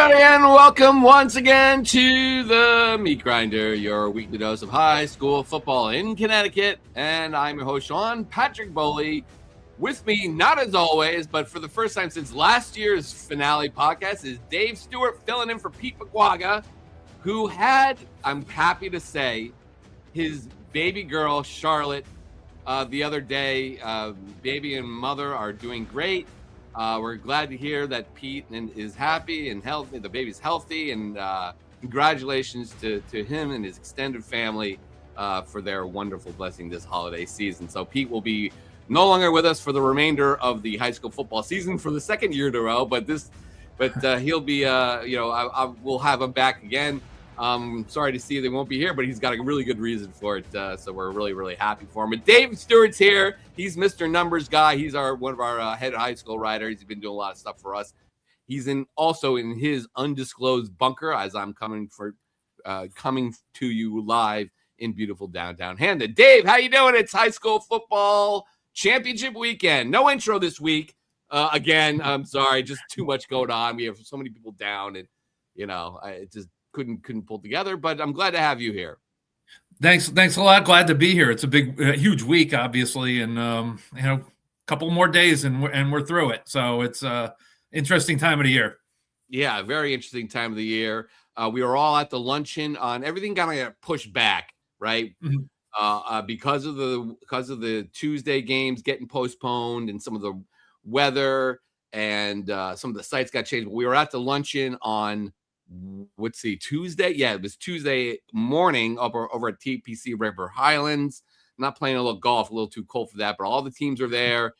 everybody, and welcome once again to the Meat Grinder, your weekly dose of high school football in Connecticut. And I'm your host, Sean Patrick Boley. With me, not as always, but for the first time since last year's finale podcast, is Dave Stewart filling in for Pete McGuaga, who had, I'm happy to say, his baby girl, Charlotte, the other day. Baby and mother are doing great. We're glad to hear that Pete is happy and healthy. The baby's healthy, and congratulations to him and his extended family for their wonderful blessing this holiday season. So Pete will be no longer with us for the remainder of the high school football season for the second year in a row, but he'll be, we'll have him back again. Sorry to see they won't be here, but he's got a really good reason for it. So we're really, really happy for him. But Dave Stewart's here. He's Mr. Numbers guy. He's one of our head high school writers. He's been doing a lot of stuff for us. He's also in his undisclosed bunker as I'm coming to you live in beautiful downtown Hamden. Dave, how you doing? It's high school football championship weekend. No intro this week. Again, I'm sorry, just too much going on. We have so many people down, and I just couldn't pull together, but I'm glad to have you here. Thanks a lot. Glad to be here. It's a huge week, obviously, and a couple more days and we're through it. So it's interesting time of the year. Yeah, very interesting time of the year. We were all at the luncheon on everything kind of got pushed back, right? Mm-hmm. Because of the Tuesday games getting postponed and some of the weather and some of the sites got changed. But we were at the luncheon on Tuesday. Yeah, it was Tuesday morning over at TPC River Highlands. I'm not playing a little golf, a little too cold for that, but all the teams are there.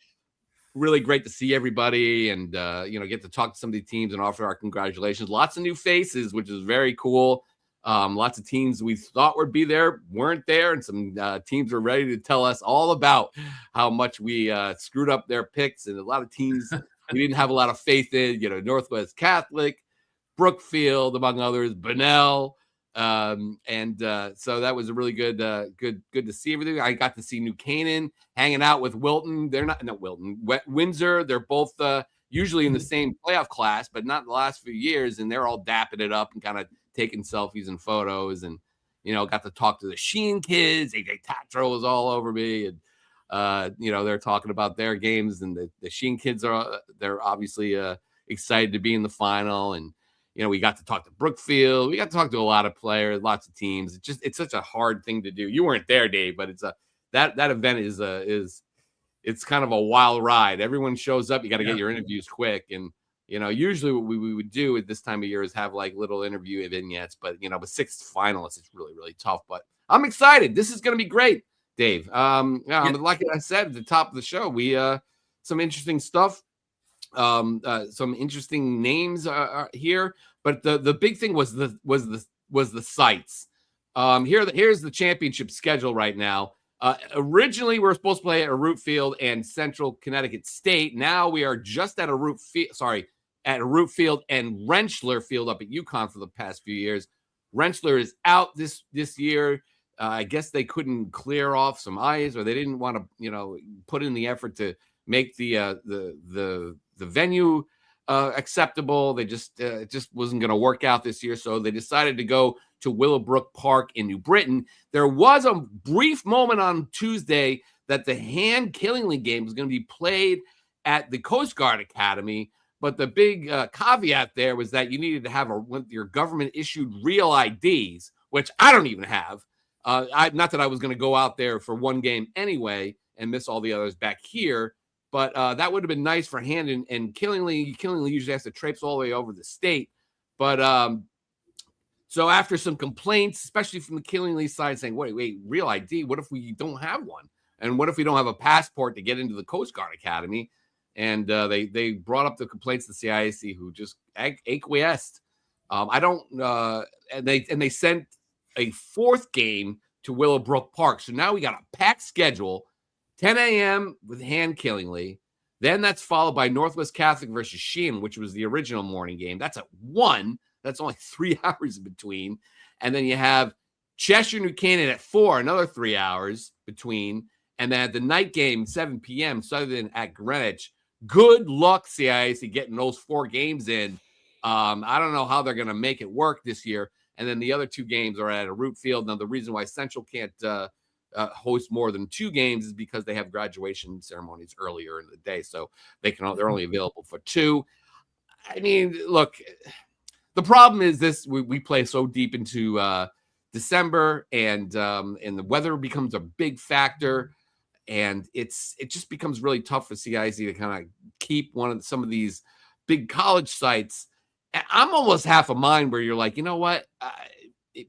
Really great to see everybody and get to talk to some of the teams and offer our congratulations. Lots of new faces, which is very cool. Lots of teams we thought would be there weren't there, and some teams were ready to tell us all about how much we screwed up their picks, and a lot of teams we didn't have a lot of faith in. Northwest Catholic, Brookfield, among others, Bunnell. So that was a really good to see everything. I got to see New Canaan hanging out with Wilton. They're not Wilton, Windsor. They're both usually in the same playoff class, but not in the last few years. And they're all dapping it up and kind of taking selfies and photos. And got to talk to the Sheen kids. AJ Tatro was all over me, and they're talking about their games. And the Sheen kids they're obviously excited to be in the final. And we got to talk to Brookfield. We got to talk to a lot of players, lots of teams. It's such a hard thing to do. You weren't there, Dave, but that event is it's kind of a wild ride. Everyone shows up. You got to get your interviews quick. And, usually what we would do at this time of year is have like little interview vignettes, but with 6 finalists, it's really, really tough, but I'm excited. This is going to be great, Dave. Like I said at the top of the show, we, some interesting stuff. Some interesting names here, but the big thing was the sites. Here's the championship schedule right now. Originally we were supposed to play at Root Field and Central Connecticut State. Now we are just at Root Field and Rentschler Field up at UConn for the past few years. Rentschler is out this year. I guess they couldn't clear off some ice, or they didn't want to put in the effort to make the venue acceptable. They it just wasn't going to work out this year, so they decided to go to Willowbrook Park in New Britain. There was a brief moment on Tuesday that the hand-Killingly game was going to be played at the Coast Guard Academy, but the big caveat there was that you needed to have your government-issued real IDs, which I don't even have. Not that I was going to go out there for one game anyway and miss all the others back here. But that would have been nice for Hand and Killingly. Killingly usually has to traipse all the way over the state. But so after some complaints, especially from the Killingly side saying, wait, real ID, what if we don't have one? And what if we don't have a passport to get into the Coast Guard Academy? And they brought up the complaints to the CIAC, who just acquiesced. And they sent a 4th game to Willowbrook Park. So now we got a packed schedule. 10 a.m. with Hand Killingly. Then that's followed by Northwest Catholic versus Sheen, which was the original morning game. That's at 1. That's only 3 hours in between. And then you have Cheshire New Canaan at 4, another 3 hours between. And then at the night game, 7 p.m., Southern at Greenwich. Good luck, CIAC, getting those 4 games in. I don't know how they're going to make it work this year. And then the other 2 games are at a root field. Now, the reason why Central can't host more than 2 games is because they have graduation ceremonies earlier in the day, so they're only available for 2. I mean, look, the problem is this: we play so deep into December, and the weather becomes a big factor, and it just becomes really tough for CIAC to kind of keep some of these big college sites. I'm almost half a mind where you're like, you know what?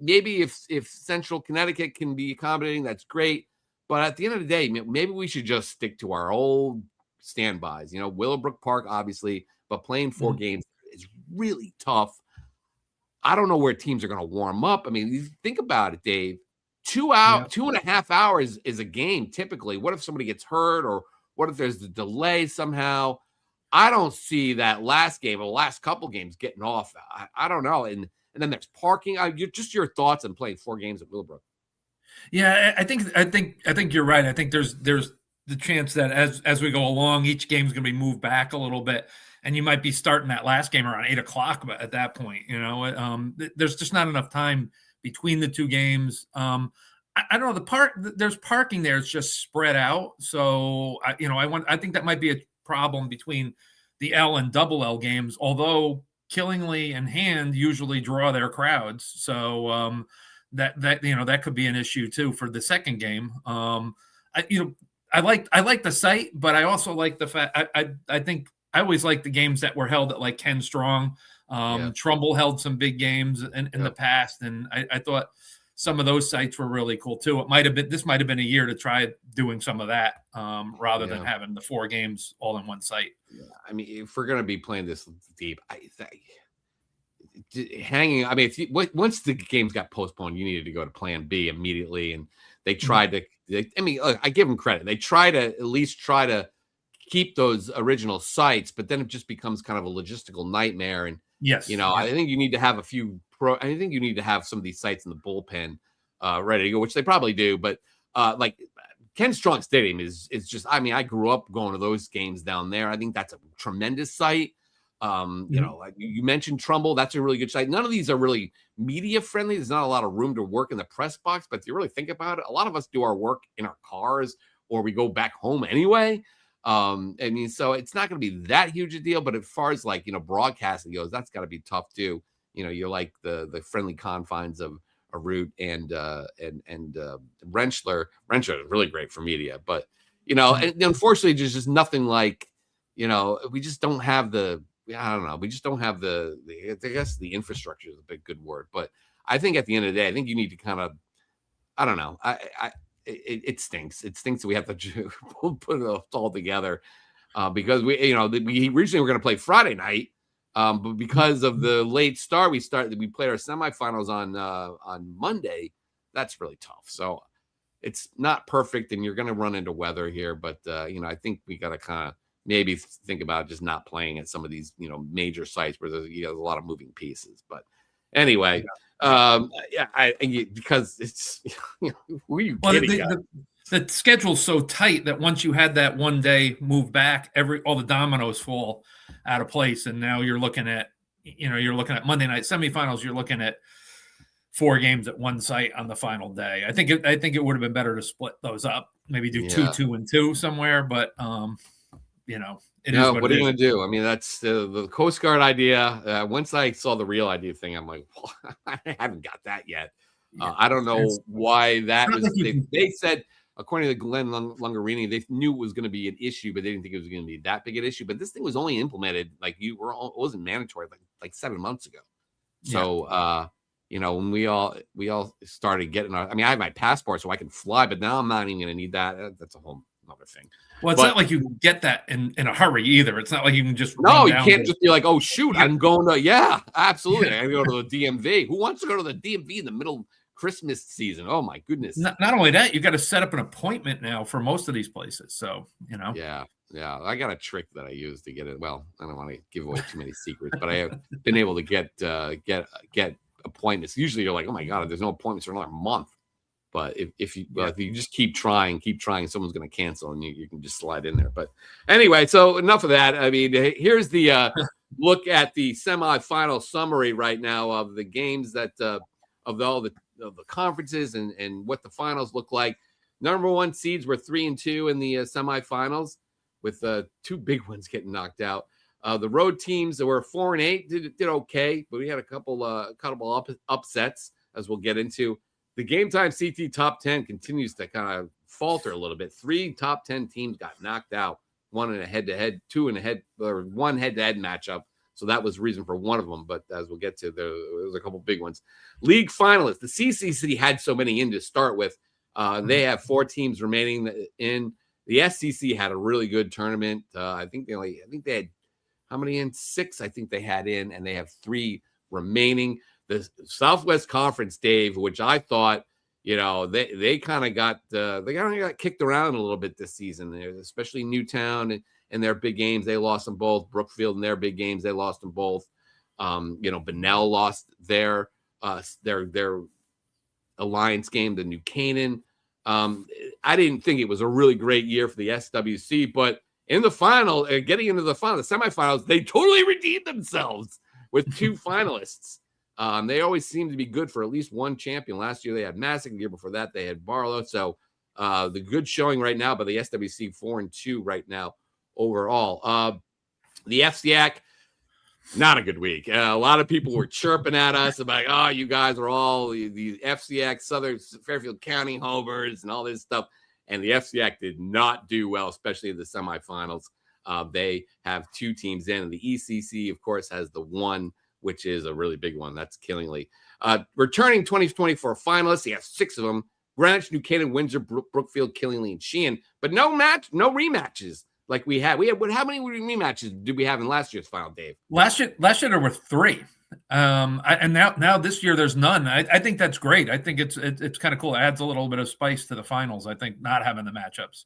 Maybe if Central Connecticut can be accommodating, that's great. But at the end of the day, maybe we should just stick to our old standbys. Willowbrook Park, obviously, but playing 4 games is really tough. I don't know where teams are going to warm up. I mean, you think about it, Dave. 2.5 hours is a game typically. What if somebody gets hurt, or what if there's a delay somehow? I don't see that last game or the last couple games getting off. I don't know. And then there's parking. Just your thoughts on playing 4 games at Willowbrook. Yeah, I think you're right. I think there's the chance that as we go along, each game's going to be moved back a little bit, and you might be starting that last game around 8:00. But at that point, there's just not enough time between the 2 games. I don't know, there's parking there. It's just spread out. So I think that might be a problem between the L and double L games, although Killingly and Hand usually draw their crowds. So that could be an issue too for the second game. I like the site, but I also like the fact I think I always like the games that were held at like Ken Strong. Trumbull held some big games in the past, and I thought some of those sites were really cool too. This might have been a year to try doing some of that rather than having the 4 games all in one site. Yeah. I mean, if we're going to be playing this deep, hanging. I mean, once the games got postponed, you needed to go to Plan B immediately, and they tried to. Look, I give them credit. They try to at least keep those original sites, but then it just becomes kind of a logistical nightmare. And I think you need to have I think you need to have some of these sites in the bullpen ready to go, which they probably do. But like Ken Strong Stadium is just. I mean, I grew up going to those games down there. I think that's a tremendous site. Like you mentioned Trumbull, that's a really good site. None of these are really media friendly. There's not a lot of room to work in the press box, but if you really think about it, a lot of us do our work in our cars or we go back home anyway. So it's not going to be that huge a deal, but as far as broadcasting goes, that's got to be tough too. You're like the friendly confines of a Root and Rentschler. Rentschler is really great for media, but and unfortunately, there's just nothing like we just don't have I don't know. We just don't have I guess the infrastructure is a big good word, but I think at the end of the day, I think you need to kind of, I don't know. It stinks. It stinks that we have to put it all together because we originally were going to play Friday night, but because of the late start, we played our semifinals on Monday. That's really tough. So it's not perfect, and you're going to run into weather here, but I think we got to kind of maybe think about just not playing at some of these, major sites where there's a lot of moving pieces. But anyway, because it's who are you kidding? The schedule's so tight that once you had that one day move back, all the dominoes fall out of place, and now you're looking at Monday night semifinals. You're looking at 4 games at one site on the final day. I think it would have been better to split those up, maybe do 2 and 2 somewhere, but. What are you going to do? I mean, that's the Coast Guard idea. Once I saw the real idea thing, I'm like, well, I haven't got that yet. I don't know why that was. They said, according to Glenn Lungarini, they knew it was going to be an issue, but they didn't think it was going to be that big an issue. But this thing was only implemented it wasn't mandatory like 7 months ago. So, when we all started getting I have my passport so I can fly, but now I'm not even going to need that. That's a whole other thing. Well, it's not like you can get that in a hurry either. It's not like you can just you can't just be like, oh shoot, I'm going to absolutely. I go to the DMV. Who wants to go to the DMV in the middle of Christmas season? Oh my goodness. Not only that, you got to set up an appointment now for most of these places. So Yeah. I got a trick that I use to get it. Well, I don't want to give away too many secrets, but I have been able to get appointments. Usually you're like, oh my God, there's no appointments for another month. But if you just keep trying, someone's going to cancel, and you can just slide in there. But anyway, so enough of that. I mean, here's the look at the semifinal summary right now of the games that of all the conferences and what the finals look like. Number one seeds were 3-2 in the semifinals, with two big ones getting knocked out. The road teams that were 4-8 did okay, but we had a couple upsets, as we'll get into. The Game Time CT top 10 continues to kind of falter a little bit. 3 top 10 teams got knocked out. One in a head-to-head, one head-to-head matchup. So that was the reason for one of them. But as we'll get to, there was a couple big ones. League finalists. The CCC had so many in to start with. They have 4 teams remaining in. The SCC had a really good tournament. I think they had how many in? 6, I think they had in, and they have 3 remaining. The Southwest Conference, Dave, which I thought, they kind of got kicked around a little bit this season, especially Newtown and their big games. They lost them both. Brookfield and their big games, they lost them both. Bunnell lost their alliance game to New Canaan. I didn't think it was a really great year for the SWC, but in the final, getting into the semifinals, they totally redeemed themselves with 2 finalists. They always seem to be good for at least one champion. Last year they had Massick. The year before that they had Barlow. So the good showing right now by the SWC 4-2 right now overall. The FCIAC, not a good week. A lot of people were chirping at us about, oh, you guys are all the FCIAC Southern Fairfield County homers and all this stuff. And the FCIAC did not do well, especially in the semifinals. They have 2 teams in, and the ECC, of course, has the 1, which is a really big one. That's Killingly. Returning 2024 finalists, you have 6 of them: Greenwich, New Canaan, Windsor, Brookfield, Killingly, and Sheehan. But no rematches like we had. How many rematches did we have in last year's final, Dave? Last year there were 3. And now this year there's none. I think that's great. I think it's kind of cool. It adds a little bit of spice to the finals. I think not having the matchups,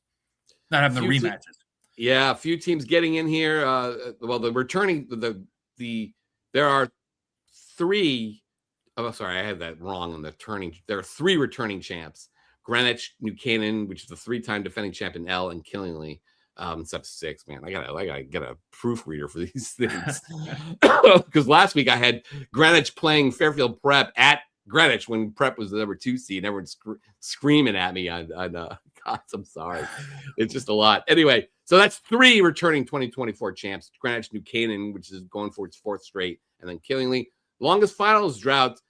not having the rematches. Yeah, a few teams getting in here. The returning there are 3. Oh, sorry, I had that wrong on the turning. There are 3 returning champs: Greenwich, New Canaan, which is the 3-time defending champion, L, and Killingly. It's up to 6, man. I gotta get a proofreader for these things. Because last week I had Greenwich playing Fairfield Prep at Greenwich when Prep was the number 2 seed. Everyone's screaming at me on God, I'm sorry. It's just a lot. Anyway, so that's 3 returning 2024 champs: Greenwich, New Canaan, which is going for its 4th straight, and then Killingly. Longest finals drought.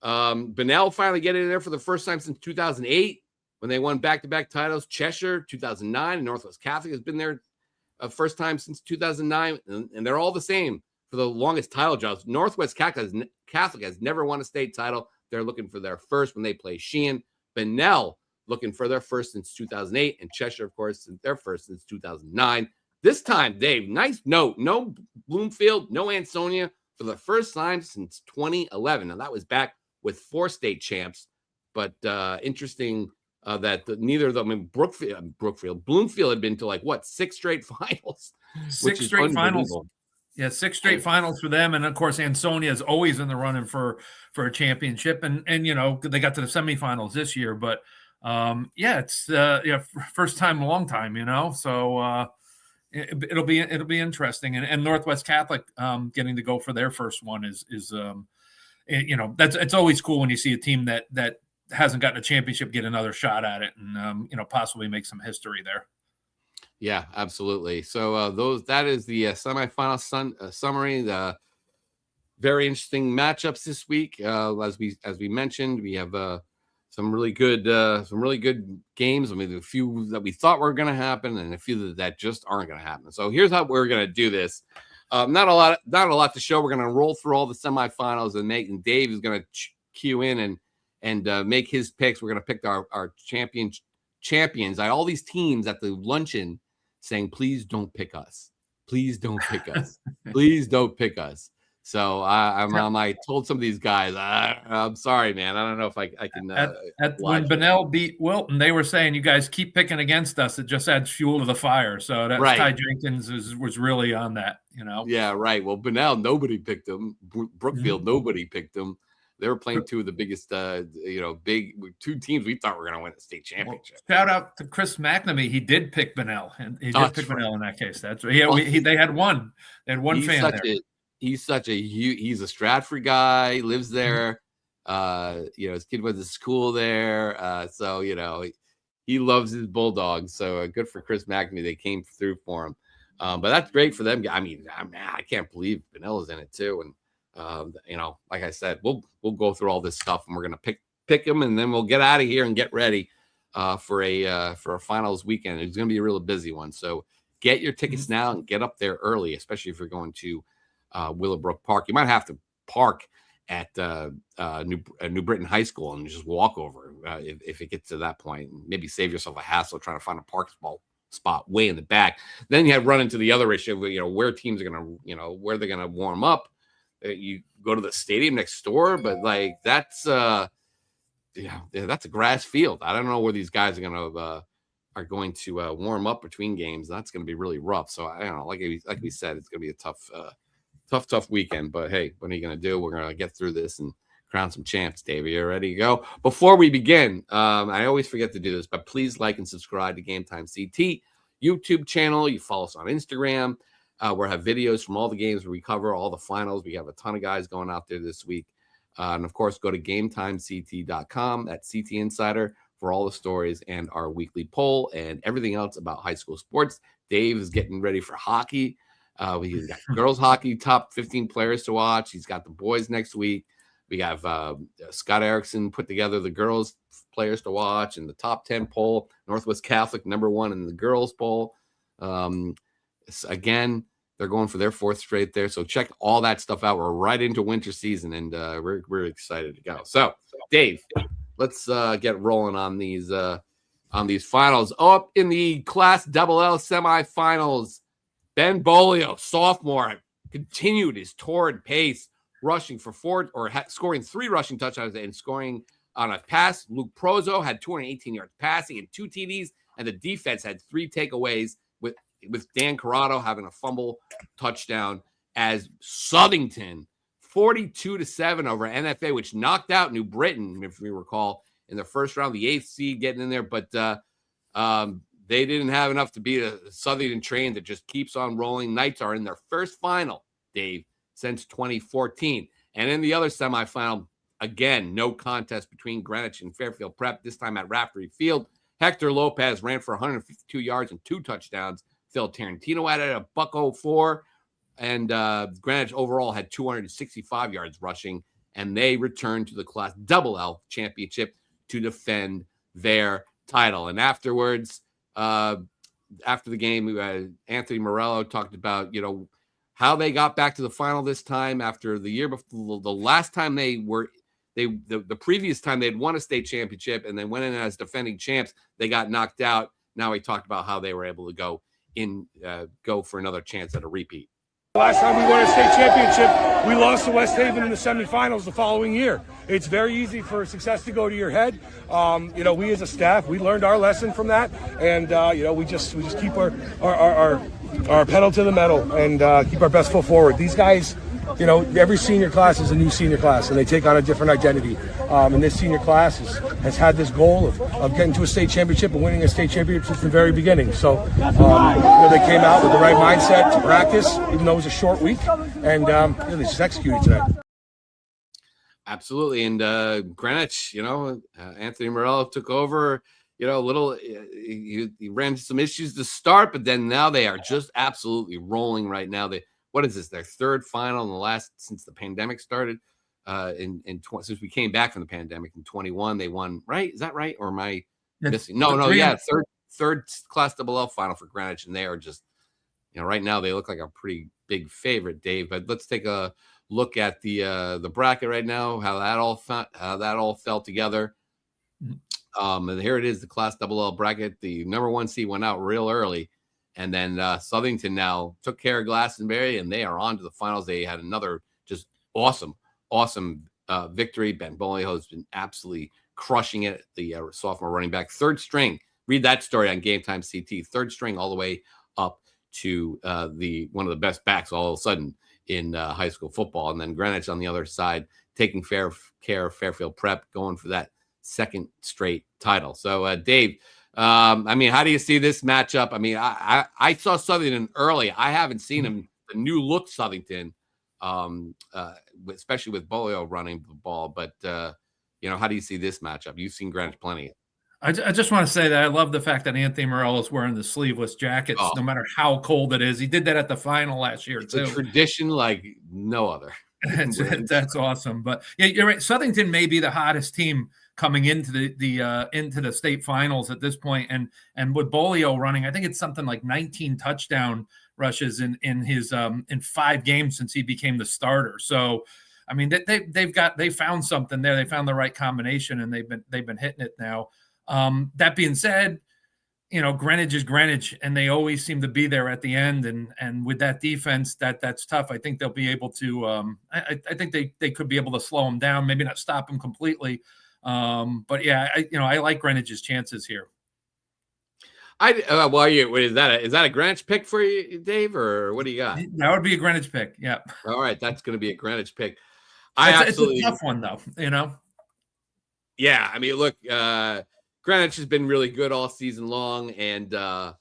Bunnell finally getting in there for the first time since 2008. When they won back-to-back titles. Cheshire, 2009, and Northwest Catholic has been there first time since 2009, and they're all the same for the longest title droughts. Northwest Catholic has never won a state title. They're looking for their first when they play Sheehan. Bunnell looking for their first since 2008, and Cheshire, of course, their first since 2009. This time, Dave, nice note, no Bloomfield, no Ansonia for the first time since 2011. Now, that was back with 4 state champs, but interesting that neither of them, I mean, Bloomfield had been to 6 straight finals. 6 straight finals. Yeah, 6 straight finals for them, and of course, Ansonia is always in the running for a championship, and they got to the semifinals this year. But it's first time, long time, So it'll be interesting, and Northwest Catholic getting to go for their first one is it's always cool when you see a team that hasn't gotten a championship get another shot at it, and possibly make some history there. Yeah, absolutely. So that is the semifinal summary. The very interesting matchups this week. As we mentioned, we have some really good games. I mean, a few that we thought were going to happen, and a few that just aren't going to happen. So here's how we're going to do this. Not a lot to show. We're going to roll through all the semifinals, and Dave is going to cue in and make his picks. We're going to pick our champions. All these teams at the luncheon saying, please don't pick us. Please don't pick us. Please don't pick us. So I told some of these guys, I'm sorry, man. I don't know if I can. When Bunnell beat Wilton, they were saying, you guys keep picking against us. It just adds fuel to the fire. So that's right. Ty Jenkins was really on that, Yeah, right. Well, Bunnell, nobody picked him. Brookfield, nobody picked him. They were playing 2 of the biggest, big 2 teams we thought were going to win a state championship. Well, shout out to Chris McNamee. He did pick Bunnell, and he did pick Bunnell in that case. That's right. Yeah, they had one. They had one fan there. he's such a he's a Stratford guy, lives there. His kid went to school there. So he loves his Bulldogs. So good for Chris McNamee. They came through for him. But that's great for them. I can't believe Vanilla's in it too. And like I said, we'll go through all this stuff, and we're gonna pick them, and then we'll get out of here and get ready for a finals weekend. It's gonna be a real busy one. So get your tickets now and get up there early, especially if you're going to Willowbrook Park. You might have to park at New Britain High School and just walk over if it gets to that point. Maybe save yourself a hassle trying to find a park spot way in the back. Then you have run into the other issue of where teams are gonna where they're gonna warm up. You go to the stadium next door, but like that's that's a grass field. I don't know where these guys are going to warm up between games. That's going to be really rough. So I don't know. Like we said, it's going to be a tough weekend. But hey, what are you going to do? We're going to get through this and crown some champs. Dave, are you ready to go? Before we begin, I always forget to do this, but please like and subscribe to Game Time CT YouTube channel. You follow us on Instagram. We'll have videos from all the games where we cover all the finals. We have a ton of guys going out there this week. And of course, go to GameTimeCT.com. That's CT Insider for all the stories and our weekly poll and everything else about high school sports. Dave is getting ready for hockey. He's got girls hockey, top 15 players to watch. He's got the boys next week. We have Scott Erickson put together the girls players to watch and the top 10 poll. Northwest Catholic #1 in the girls poll. Again, they're going for their 4th straight there. So check all that stuff out. We're right into winter season, and we're excited to go. So, Dave, let's get rolling on these finals. Up in the Class LL Semifinals, Ben Bolio, sophomore, continued his torrid pace, rushing for scoring 3 rushing touchdowns and scoring on a pass. Luke Prozo had 218 yards passing and 2 TDs, and the defense had 3 takeaways with Dan Corrado having a fumble touchdown as Southington 42-7 over NFA, which knocked out New Britain, if we recall, in the first round, the 8th seed getting in there. But they didn't have enough to beat a Southington train that just keeps on rolling. Knights are in their first final, Dave, since 2014. And in the other semifinal, again, no contest between Greenwich and Fairfield Prep, this time at Raftery Field. Hector Lopez ran for 152 yards and 2 touchdowns. Phil Tarantino added a $104, and Greenwich overall had 265 yards rushing, and they returned to the Class LL Championship to defend their title. And afterwards, after the game, Anthony Morello talked about how they got back to the final this time after the year before. The last time the previous time they'd won a state championship and they went in as defending champs, they got knocked out. Now he talked about how they were able to go for another chance at a repeat. Last time we won a state championship, we lost to West Haven in the semifinals the following year. It's very easy for success to go to your head. We as a staff, we learned our lesson from that, and we just keep our pedal to the metal and keep our best foot forward. These guys, every senior class is a new senior class, and they take on a different identity. And this senior class has had this goal of getting to a state championship and winning a state championship since the very beginning. So, they came out with the right mindset to practice, even though it was a short week, and they just executed tonight. Absolutely. And Greenwich, Anthony Morello took over, he ran into some issues to start, but then now they are just absolutely rolling right now. What is this? Their 3rd final in the last since the pandemic started. Since we came back from the pandemic in 21, they won. Right? Is that right? Or am I missing? No. Yeah, third Class LL final for Greenwich, and they are just, right now they look like a pretty big favorite, Dave. But let's take a look at the bracket right now. How that all fell together. And here it is, the Class LL bracket. The #1 seed went out real early. And then Southington now took care of Glastonbury, and they are on to the finals. They had another just awesome victory. Ben Bolio has been absolutely crushing it, the sophomore running back. 3rd string. Read that story on Game Time CT. 3rd string all the way up to one of the best backs all of a sudden in high school football. And then Greenwich on the other side taking care of Fairfield Prep, going for that 2nd straight title. So, Dave, how do you see this matchup? I saw Southington early. I haven't seen him, the new look Southington, especially with Bolio running the ball. But how do you see this matchup? You've seen Greenwich plenty. I just want to say that I love the fact that Anthony Morello is wearing the sleeveless jackets, no matter how cold it is. He did that at the final last year, it's too. A tradition like no other. That's awesome. But yeah, you're right. Southington may be the hottest team coming into the state finals at this point. And with Bolio running, I think it's something like 19 touchdown rushes in his in 5 games since he became the starter. So I mean, they found something there. They found the right combination, and they've been hitting it now. That being said, Greenwich is Greenwich, and they always seem to be there at the end. And with that defense, that's tough. I think they'll be able to. I think they could be able to slow them down, maybe not stop them completely. But yeah, I like Greenwich's chances here. Is that a Greenwich pick for you, Dave, or what do you got? That would be a Greenwich pick. Yeah. All right, that's going to be a Greenwich pick. It's a tough one, though. Yeah, I mean, look, Greenwich has been really good all season long, and I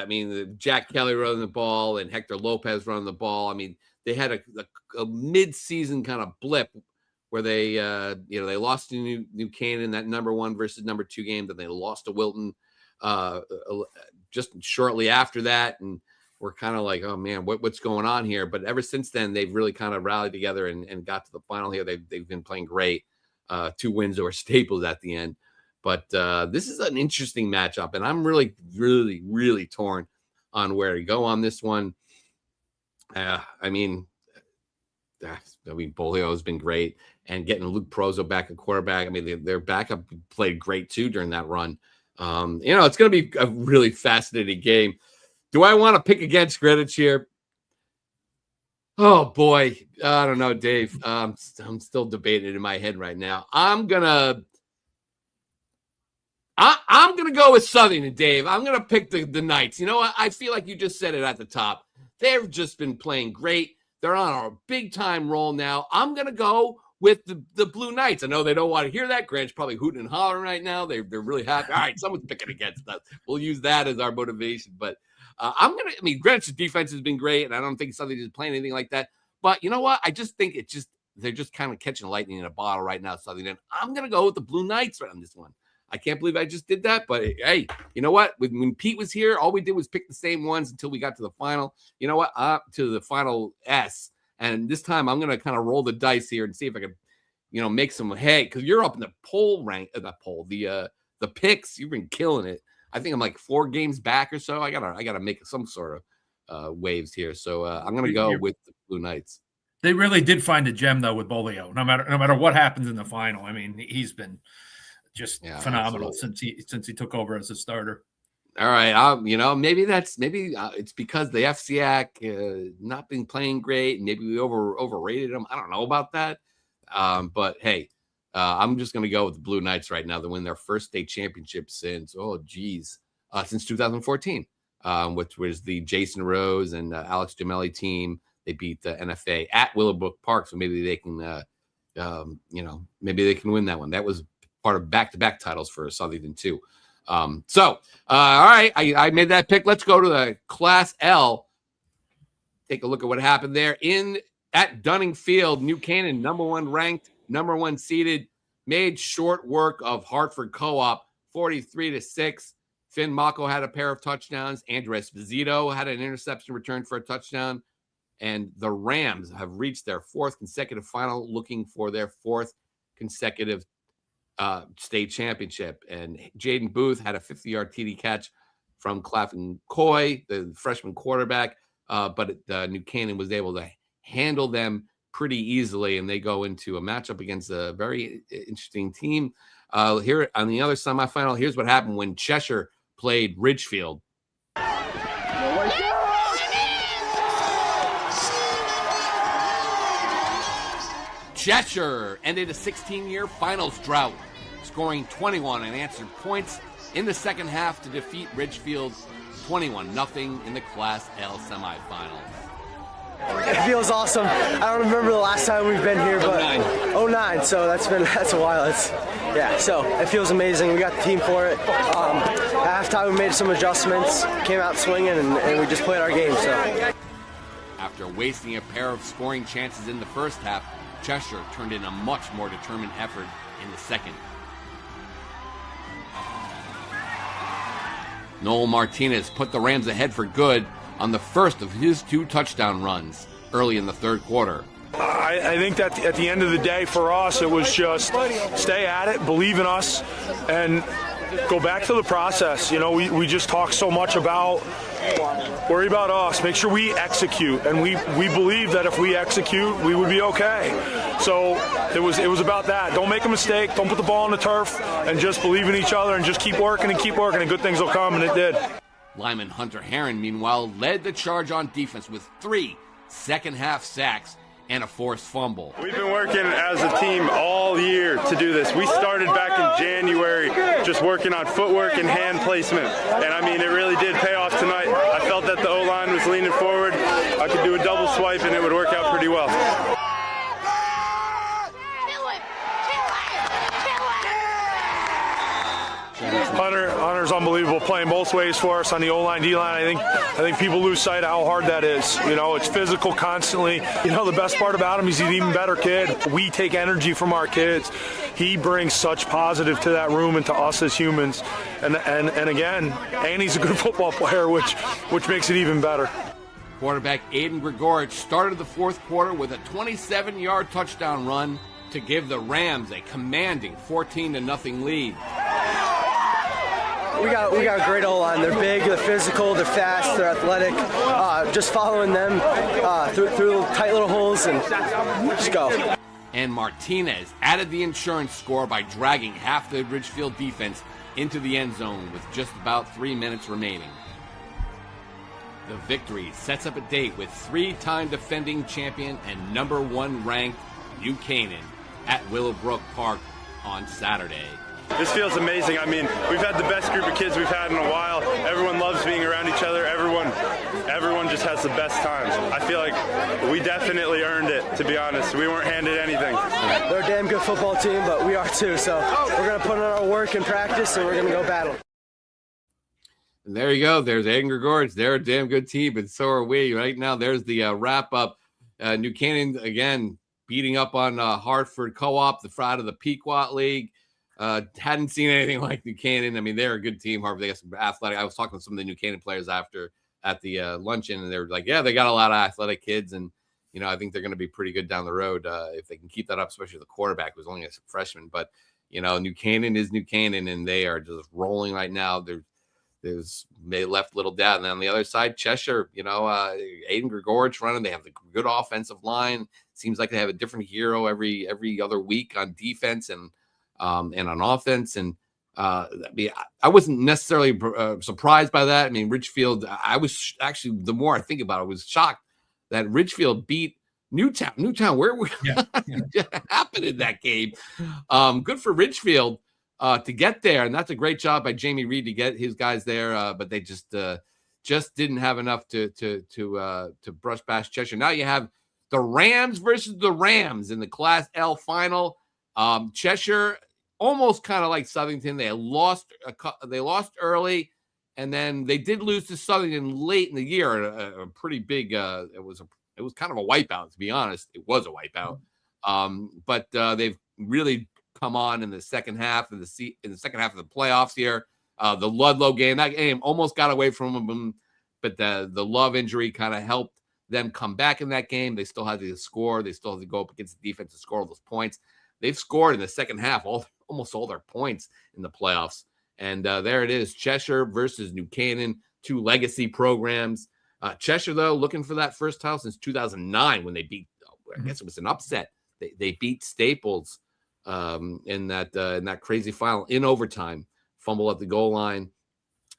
mean, Jack Kelly running the ball and Hector Lopez running the ball. I mean, they had a mid-season kind of blip where they they lost to New Canaan, that number 1 versus number 2 game. Then they lost to Wilton just shortly after that, and we're kind of like, oh man, what's going on here? But ever since then, they've really kind of rallied together and got to the final here. They've been playing great. 2 wins over Staples at the end. But this is an interesting matchup, and I'm really, really, really torn on where to go on this one. I mean, Bolio has been great, and getting Luke Prozo back at quarterback. I mean, their backup played great too during that run. It's going to be a really fascinating game. Do I want to pick against Greenwich here? Oh boy, I don't know, Dave. I'm still debating it in my head right now. I'm gonna go with Southington, Dave. I'm gonna pick the Knights. You know what? I feel like you just said it at the top. They've just been playing great. They're on a big time roll now. I'm gonna go with the Blue Knights. I know they don't want to hear that. Grant's probably hooting and hollering right now. They're really happy. All right, someone's picking against us. We'll use that as our motivation. But Greenwich's defense has been great, and I don't think Southington is playing anything like that. But you know what? I just think they're just kind of catching lightning in a bottle right now, Southington. I'm gonna go with the Blue Knights right on this one. I can't believe I just did that, but hey, you know what? When Pete was here, all we did was pick the same ones until we got to the final. You know what? To the final S. And this time I'm going to kind of roll the dice here and see if I can, make some hay, because you're up in the poll rank, the picks. You've been killing it. I think I'm like 4 games back or so. I gotta make some sort of waves here. So I'm going to go with the Blue Knights. They really did find a gem though with Bolio. No matter what happens in the final. I mean, he's been just phenomenal since he took over as a starter. All right, maybe it's because the FCIAC not been playing great, and maybe we overrated them. I don't know about that, but hey, I'm just going to go with the Blue Knights right now to win their first state championship since 2014, which was the Jason Rose and Alex Gemelli team. They beat the NFA at Willowbrook Park, so maybe they can, maybe they can win that one. That was part of back-to-back titles for Southington too. All right, I made that pick. Let's go to the Class L. Take a look at what happened there at Dunning Field. New Canaan, number 1 ranked, number 1 seeded, made short work of Hartford Co-op, 43-6. Finn Mako had a pair of touchdowns. Andrew Esposito had an interception return for a touchdown. And the Rams have reached their 4th consecutive final, looking for their 4th consecutive state championship. And Jaden Booth had a 50-yard TD catch from Claflin Coy, the freshman quarterback, but New Canaan was able to handle them pretty easily, and they go into a matchup against a very interesting team. Here on the other semifinal, here's what happened when Cheshire played Ridgefield. Cheshire ended a 16-year finals drought, scoring 21 unanswered points in the second half to defeat Ridgefield 21-0 in the Class L Semifinal. It feels awesome. I don't remember the last time we've been here, but 09. So that's a while. So it feels amazing. We got the team for it. At halftime, we made some adjustments, came out swinging, and we just played our game. So after After wasting a pair of scoring chances in the first half, Cheshire turned in a much more determined effort in the second. Noel Martinez put the Rams ahead for good on the first of his 2 touchdown runs early in the third quarter. I think that at the end of the day for us, it was just stay at it, believe in us, and go back to the process. You know, we just talk so much about worry about us, make sure we execute, and we believe that if we execute, we would be okay. So it was about that. Don't make a mistake, don't put the ball on the turf, and just believe in each other and just keep working, and good things will come, and it did. Lineman Hunter Herron, meanwhile, led the charge on defense with 3 second-half sacks and a forced fumble. We've been working as a team all year to do this. We started back in January just working on footwork and hand placement. And I mean, it really did pay off tonight. I felt that the O-line was leaning forward. I could do a double swipe and it would work out pretty well. Hunter's unbelievable, playing both ways for us on the O-line, D-line. I think people lose sight of how hard that is. You know, it's physical constantly. You know, the best part about him is he's an even better kid. We take energy from our kids. He brings such positive to that room and to us as humans. And again, he's a good football player, which makes it even better. Quarterback Aiden Grigorich started the fourth quarter with a 27-yard touchdown run to give the Rams a commanding 14-0 lead. We got a great O-line. They're big, they're physical, they're fast, they're athletic. Just following them through tight little holes and just go. And Martinez added the insurance score by dragging half the Ridgefield defense into the end zone with just about 3 minutes remaining. The victory sets up a date with 3-time defending champion and number 1 ranked New Canaan at Willowbrook Park on Saturday. This feels amazing. I mean, we've had the best group of kids we've had in a while. Everyone loves being around each other. Everyone just has the best times. I feel like we definitely earned it, to be honest. We weren't handed anything. They're a damn good football team, but we are too. So we're going to put in our work and practice, and we're going to go battle. And there you go. There's Aiden Grigorich. They're a damn good team, but so are we. Right now, there's the wrap-up. New Canaan, again, beating up on Hartford Co-op, the out of the Pequot League. Hadn't seen anything like New Canaan. I mean, they're a good team. Harvard, they got some athletic. I was talking to some of the New Canaan players after at the luncheon, and they were like, yeah, they got a lot of athletic kids, and you know, I think they're going to be pretty good down the road if they can keep that up, especially the quarterback who's only a freshman. But you know, New Canaan is New Canaan, and they are just rolling right now. They left little doubt. And then on the other side, Cheshire, you know, Aiden Grigorich running. They have the good offensive line. Seems like they have a different hero every other week on defense and on offense. And I wasn't necessarily surprised by that. I mean, Ridgefield, I was actually, the more I think about it, I was shocked that Ridgefield beat Newtown. Where happened in that game? Good for Ridgefield to get there. And that's a great job by Jamie Reed to get his guys there. But they just didn't have enough to brush past Cheshire. Now you have the Rams versus the Rams in the Class L final. Cheshire, almost kind of like Southington, they lost early, and then they did lose to Southington late in the year. A pretty big. It was kind of a wipeout, to be honest. It was a wipeout, but they've really come on in the second half of the playoffs here. The Ludlow game, that game almost got away from them, but the Love injury kind of helped them come back in that game. They still had to score. They still had to go up against the defense to score all those points. They've scored in the second half almost all their points in the playoffs. And there it is, Cheshire versus New Canaan, two legacy programs. Cheshire, though, looking for that first title since 2009 when they beat, I guess it was an upset. They beat Staples in that crazy final in overtime, fumble at the goal line,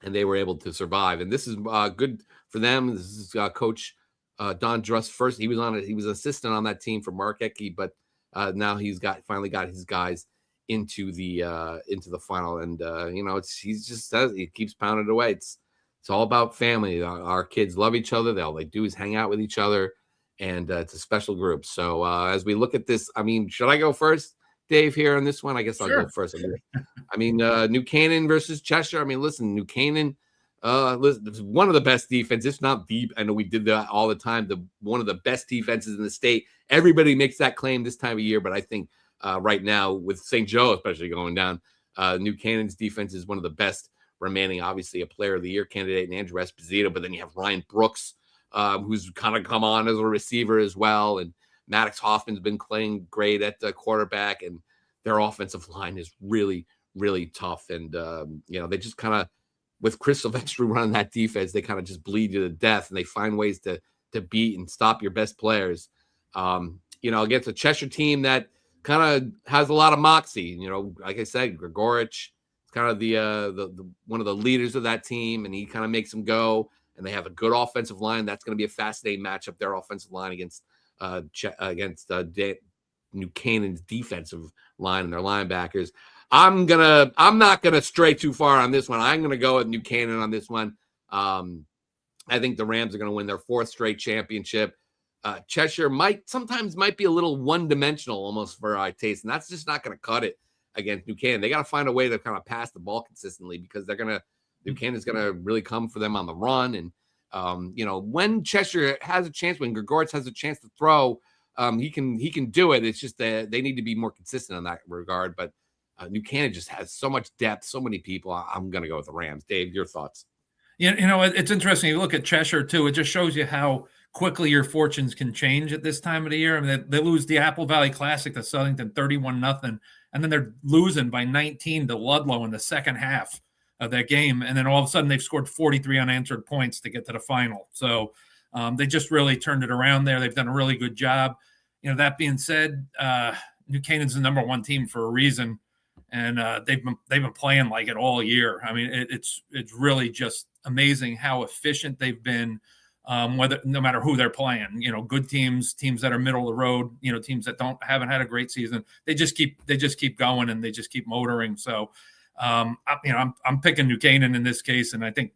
and they were able to survive. And this is good for them. This is Coach Don Druss first. He was assistant on that team for Mark Ecke, but now he's finally got his guys into the final, and he keeps pounding it away. It's all about family. Our kids love each other. All they do is hang out with each other, and it's a special group. So as we look at this, I mean, should I go first, Dave, here on this one? I guess I'll go first. I mean, New Canaan versus Cheshire. I mean, listen, New Canaan Listen, it's one of the best defenses. It's not deep. I know we did that all the time. One of the best defenses in the state. Everybody makes that claim this time of year, but I think right now with St. Joe especially going down, New Cannon's defense is one of the best remaining. Obviously, a Player of the Year candidate in Andrew Esposito, but then you have Ryan Brooks, who's kind of come on as a receiver as well, and Maddox Hoffman's been playing great at the quarterback, and their offensive line is really, really tough. And they just kind of, with Chris Sylvester running that defense, they kind of just bleed you to death, and they find ways to beat and stop your best players. Against a Cheshire team that kind of has a lot of moxie. Like I said, Grigorich is kind of the one of the leaders of that team, and he kind of makes them go. And they have a good offensive line. That's going to be a fascinating matchup. Their offensive line against New Cannon's defensive line and their linebackers. I'm not gonna stray too far on this one. I'm gonna go with New Cannon on this one. I think the Rams are gonna win their 4th straight championship. Cheshire might be a little one-dimensional almost for our taste, and that's just not gonna cut it against New Cannon. They got to find a way to kind of pass the ball consistently, because New Cannon's gonna really come for them on the run. And when Cheshire has a chance, when Grigorich has a chance to throw, he can do it. It's just that they need to be more consistent in that regard. But New Cannon just has so much depth, so many people. I'm going to go with the Rams. Dave, your thoughts? It's interesting. You look at Cheshire too. It just shows you how quickly your fortunes can change at this time of the year. I mean, they lose the Apple Valley Classic to Southington 31-0, and then they're losing by 19 to Ludlow in the second half of that game. And then all of a sudden they've scored 43 unanswered points to get to the final. So they just really turned it around there. They've done a really good job. That being said, New Cannon's the number 1 team for a reason. And they've been playing like it all year. I mean, it's really just amazing how efficient they've been. No matter who they're playing, good teams that are middle of the road, teams that haven't had a great season, they just keep going, and they just keep motoring. So, I'm picking New Cannon in this case, and I think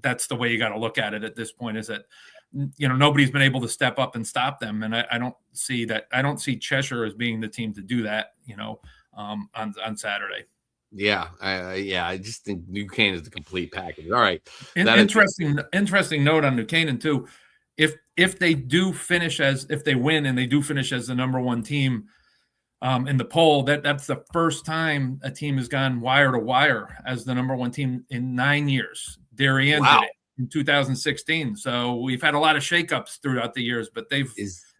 that's the way you got to look at it at this point. Is that nobody's been able to step up and stop them, and I don't see that. I don't see Cheshire as being the team to do that. On Saturday. Yeah, I just think New Cannon is the complete package. All right. Interesting note on New Cannon too. If they win and they do finish as the number 1 team in the poll, that's the first time a team has gone wire to wire as the number 1 team in 9 years. Darien did it in 2016. So we've had a lot of shakeups throughout the years, but they've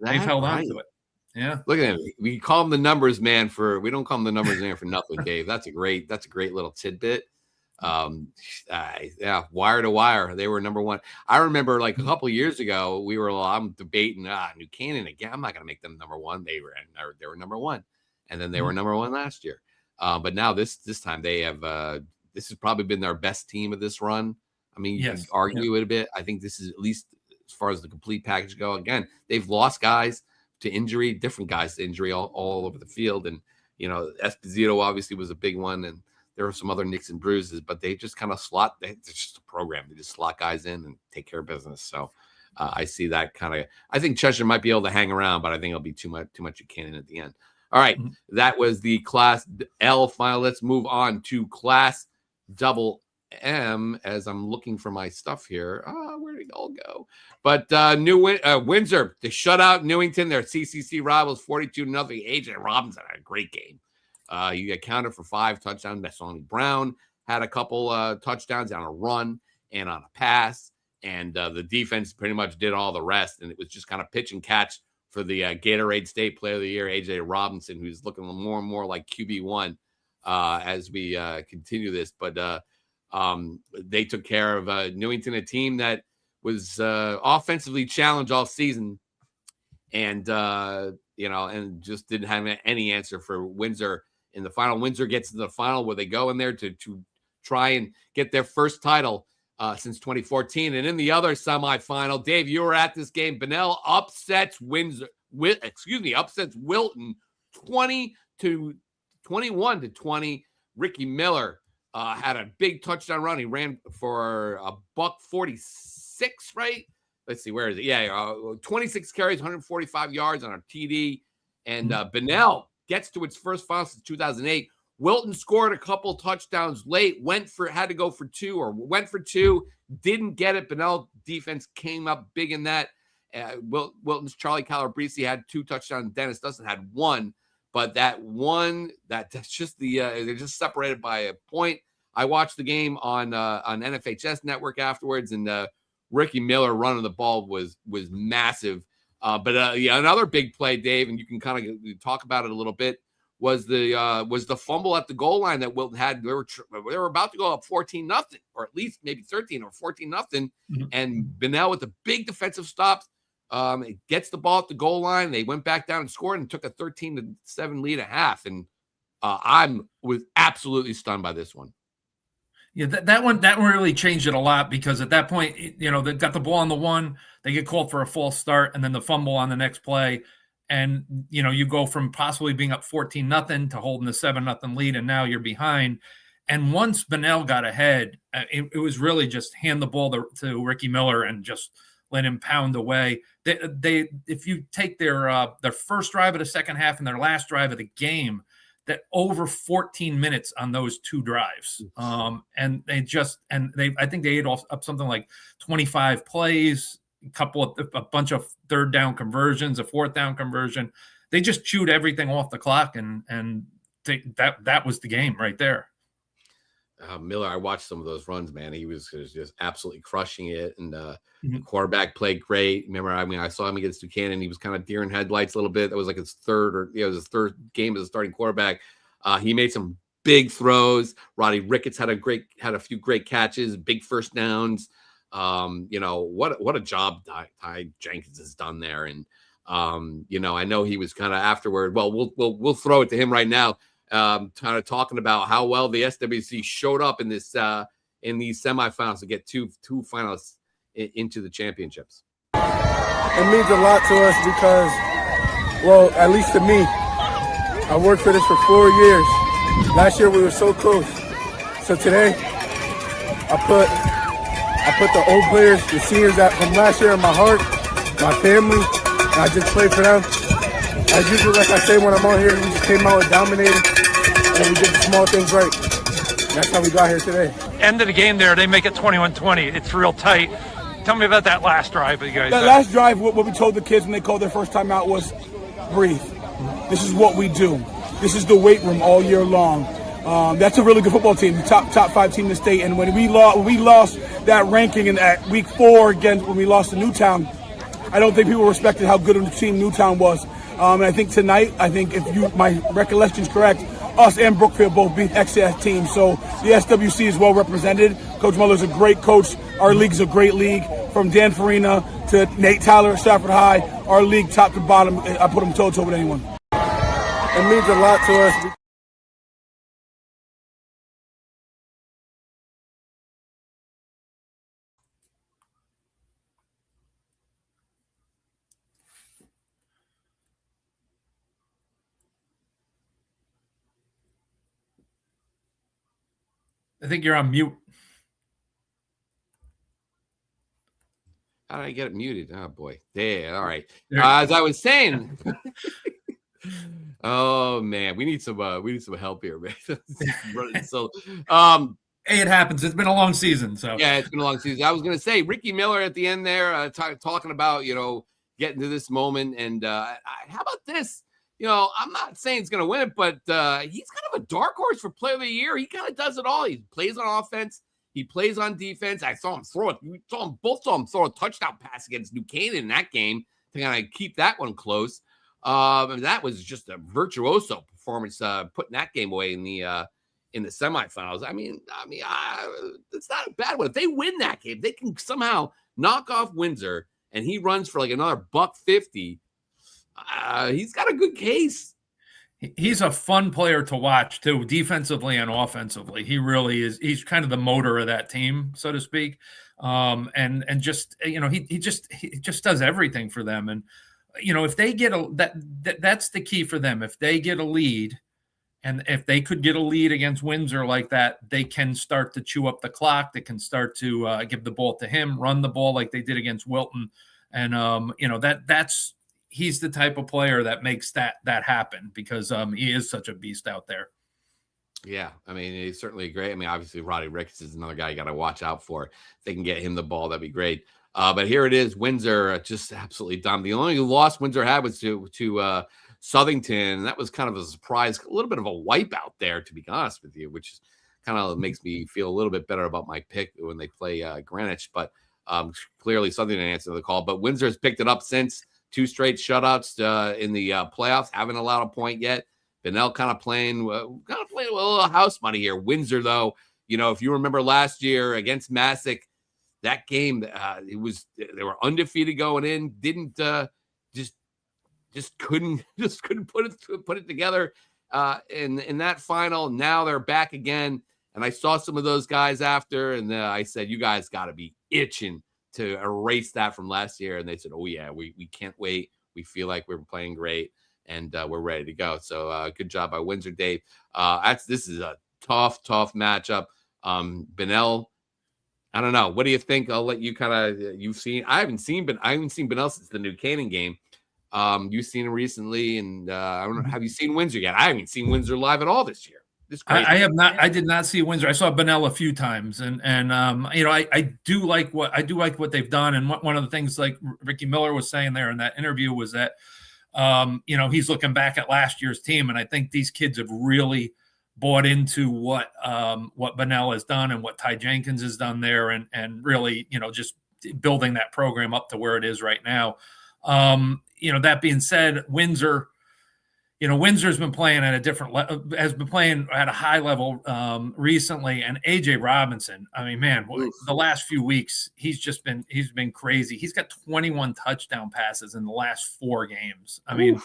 held on to it. Yeah. Look at him. We call him the numbers man we don't call him the numbers man for nothing, Dave. That's a great little tidbit. Wire to wire. They were number 1. I remember like a couple of years ago, I'm debating New Cannon again. I'm not going to make them number 1. They were number 1, and then they were number 1 last year. But now this time they have this has probably been their best team of this run. I mean, you can argue it a bit. I think this is, at least as far as the complete package go. Again, they've lost guys to injury, different guys to injury all over the field. And, Esposito obviously was a big one, and there were some other nicks and bruises, but they just kind of it's just a program. They just slot guys in and take care of business. So I see that I think Cheshire might be able to hang around, but I think it'll be too much Cannon at the end. All right. That was the Class L final. Let's move on to Class Double M, as I'm looking for my stuff here. Where did it all go? But Windsor, they shut out Newington. Their CCC rivals 42-0. AJ Robinson had a great game. You accounted for 5 touchdowns. Bessoni Brown had a couple touchdowns on a run and on a pass. And the defense pretty much did all the rest. And it was just kind of pitch and catch for the Gatorade State Player of the Year, AJ Robinson, who's looking more and more like QB1 as we continue this. But they took care of Newington, a team that was offensively challenged all season, and and just didn't have any answer for Windsor in the final. Windsor gets to the final where they go in there to try and get their first title since 2014. And in the other semifinal, Dave, you were at this game. Bunnell upsets upsets Wilton 21-20. Ricky Miller had a big touchdown run. He ran for a $146, right? Let's see, where is it? Yeah, 26 carries, 145 yards on a TD. And Bunnell gets to its first final since 2008. Wilton scored a couple touchdowns late, had to go for two or went for two, didn't get it. Bunnell defense came up big in that. Wilton's Charlie Calabrese had 2 touchdowns. Dennis Dustin had 1, but that one, that's just they're just separated by a point. I watched the game on NFHS Network afterwards, and Ricky Miller running the ball was massive. But another big play, Dave, and you can kind of talk about it a little bit, was the fumble at the goal line that Wilton had. They were about to go up 14-0, or at least maybe 13 or 14-0, mm-hmm. and Bunnell with the big defensive stops, it gets the ball at the goal line. They went back down and scored and took a 13-7 lead at half. And I was absolutely stunned by this one. Yeah, that one really changed it a lot, because at that point, they got the ball on the 1, they get called for a false start, and then the fumble on the next play. And, you go from possibly being up 14-0 to holding the 7-0 lead, and now you're behind. And once Bunnell got ahead, it was really just hand the ball to Ricky Miller and just let him pound away. They if you take their first drive of the second half and their last drive of the game, that over 14 minutes on those 2 drives. And I think they ate up something like 25 plays, a bunch of 3rd down conversions, a 4th down conversion. They just chewed everything off the clock, and that was the game right there. Miller, I watched some of those runs, man. He was just absolutely crushing it, and the quarterback played great. Remember, I saw him against Buchanan. He was kind of deer in headlights a little bit. That was like his third game as a starting quarterback. He made some big throws. Roddy Ricketts had a few great catches, big first downs. What a job Ty Jenkins has done there. And I know he was kind of afterward. Well, we'll throw it to him right now. Kind of talking about how well the SWC showed up in these semifinals to get two finalists into the championships. It means a lot to us because, well, at least to me, I worked for this for 4 years. Last year we were so close. So today, I put the old players, the seniors from last year in my heart, my family, and I just played for them. As usual, like I say when I'm on here, we just came out and dominated, and we did the small things right. That's how we got here today. End of the game there, they make it 21-20. It's real tight. Tell me about that last drive that you guys That last drive, what we told the kids when they called their first time out was, breathe. This is what we do. This is the weight room all year long. That's a really good football team, the top 5 team in the state. And when we lost that ranking in that week 4 again, when we lost to Newtown, I don't think people respected how good of a team Newtown was. And I think tonight, if my recollection is correct, us and Brookfield both beat XCS teams. So the SWC is well represented. Coach Muller's a great coach. Our league's a great league. From Dan Farina to Nate Tyler at Stafford High, our league top to bottom, I put them toe-to-toe with anyone. It means a lot to us. I think you're on mute. How did I get it muted? Oh boy. Yeah. All right. As I was saying, oh man, we need some help here, man. So, hey, it happens. It's been a long season. So yeah, it's been a long season. I was going to say Ricky Miller at the end there, talking about, getting to this moment. And how about this? I'm not saying he's going to win it, but he's kind of a dark horse for player of the year. He kind of does it all. He plays on offense. He plays on defense. I saw him both saw him throw a touchdown pass against New Canaan in that game to kind of keep that one close. And that was just a virtuoso performance, putting that game away in the semifinals. I mean, it's not a bad one. If they win that game, they can somehow knock off Windsor, and he runs for like another $150. He's got a good case. He's a fun player to watch too, defensively and offensively. He really is. He's kind of the motor of that team, so to speak. And just he just does everything for them. And if they get that's the key for them. If they get a lead, and if they could get a lead against Windsor like that, they can start to chew up the clock. They can start to give the ball to him, run the ball like they did against Wilton, and that's. He's the type of player that makes that happen, because he is such a beast out there. Yeah, I mean, he's certainly great. I mean, obviously, Roddy Ricketts is another guy you got to watch out for. If they can get him the ball, that'd be great. But here it is, Windsor just absolutely dumb. The only loss Windsor had was to Southington, and that was kind of a surprise, a little bit of a wipeout there, to be honest with you, which kind of makes me feel a little bit better about my pick when they play Greenwich. But clearly, Southington answered the call. But Windsor has picked it up since 2 straight shutouts in the playoffs. Haven't allowed a point yet. Benell kind of playing with a little house money here. Windsor, though, if you remember last year against Massac, that game, they were undefeated going in. Didn't just couldn't put it together in that final. Now they're back again, and I saw some of those guys after, and I said, you guys got to be itching to erase that from last year. And they said, oh yeah, we can't wait. We feel like we're playing great. And we're ready to go. So good job by Windsor, Dave. This is a tough matchup. Benell, I don't know. What do you think? I'll let you you've seen. I haven't seen Benell since the New Canaan game. You've seen him recently, and I don't know. Have you seen Windsor yet? I haven't seen Windsor live at all this year. I have not. I did not see Windsor. I saw Benell a few times, and I do like what they've done. And one of the things, like Ricky Miller was saying there in that interview, was that he's looking back at last year's team, and I think these kids have really bought into what Benell has done and what Ty Jenkins has done there, and really, just building that program up to where it is right now. That being said, Windsor's been playing at a different has been playing at a high level recently, and AJ Robinson, I mean, man, the last few weeks he's been crazy. He's got 21 touchdown passes in the last 4 games. I mean,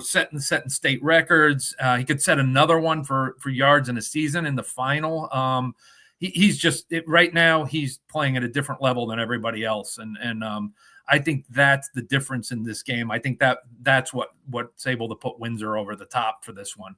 setting state records. He could set another one for yards in a season in the final. He's right now he's playing at a different level than everybody else, and I think that's the difference in this game. I think that's what's able to put Windsor over the top for this one.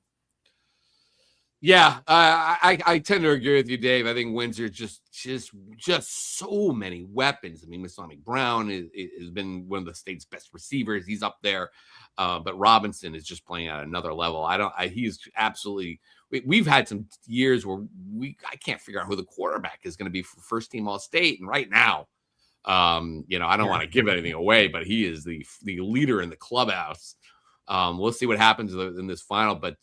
Yeah, I tend to agree with you, Dave. I think Windsor just so many weapons. I mean, Masonic Brown has been one of the state's best receivers. He's up there, but Robinson is just playing at another level. He's absolutely. We've had some years where I can't figure out who the quarterback is going to be for first team All-State, and right now. I don't want to give anything away, but he is the leader in the clubhouse. We'll see what happens in this final, but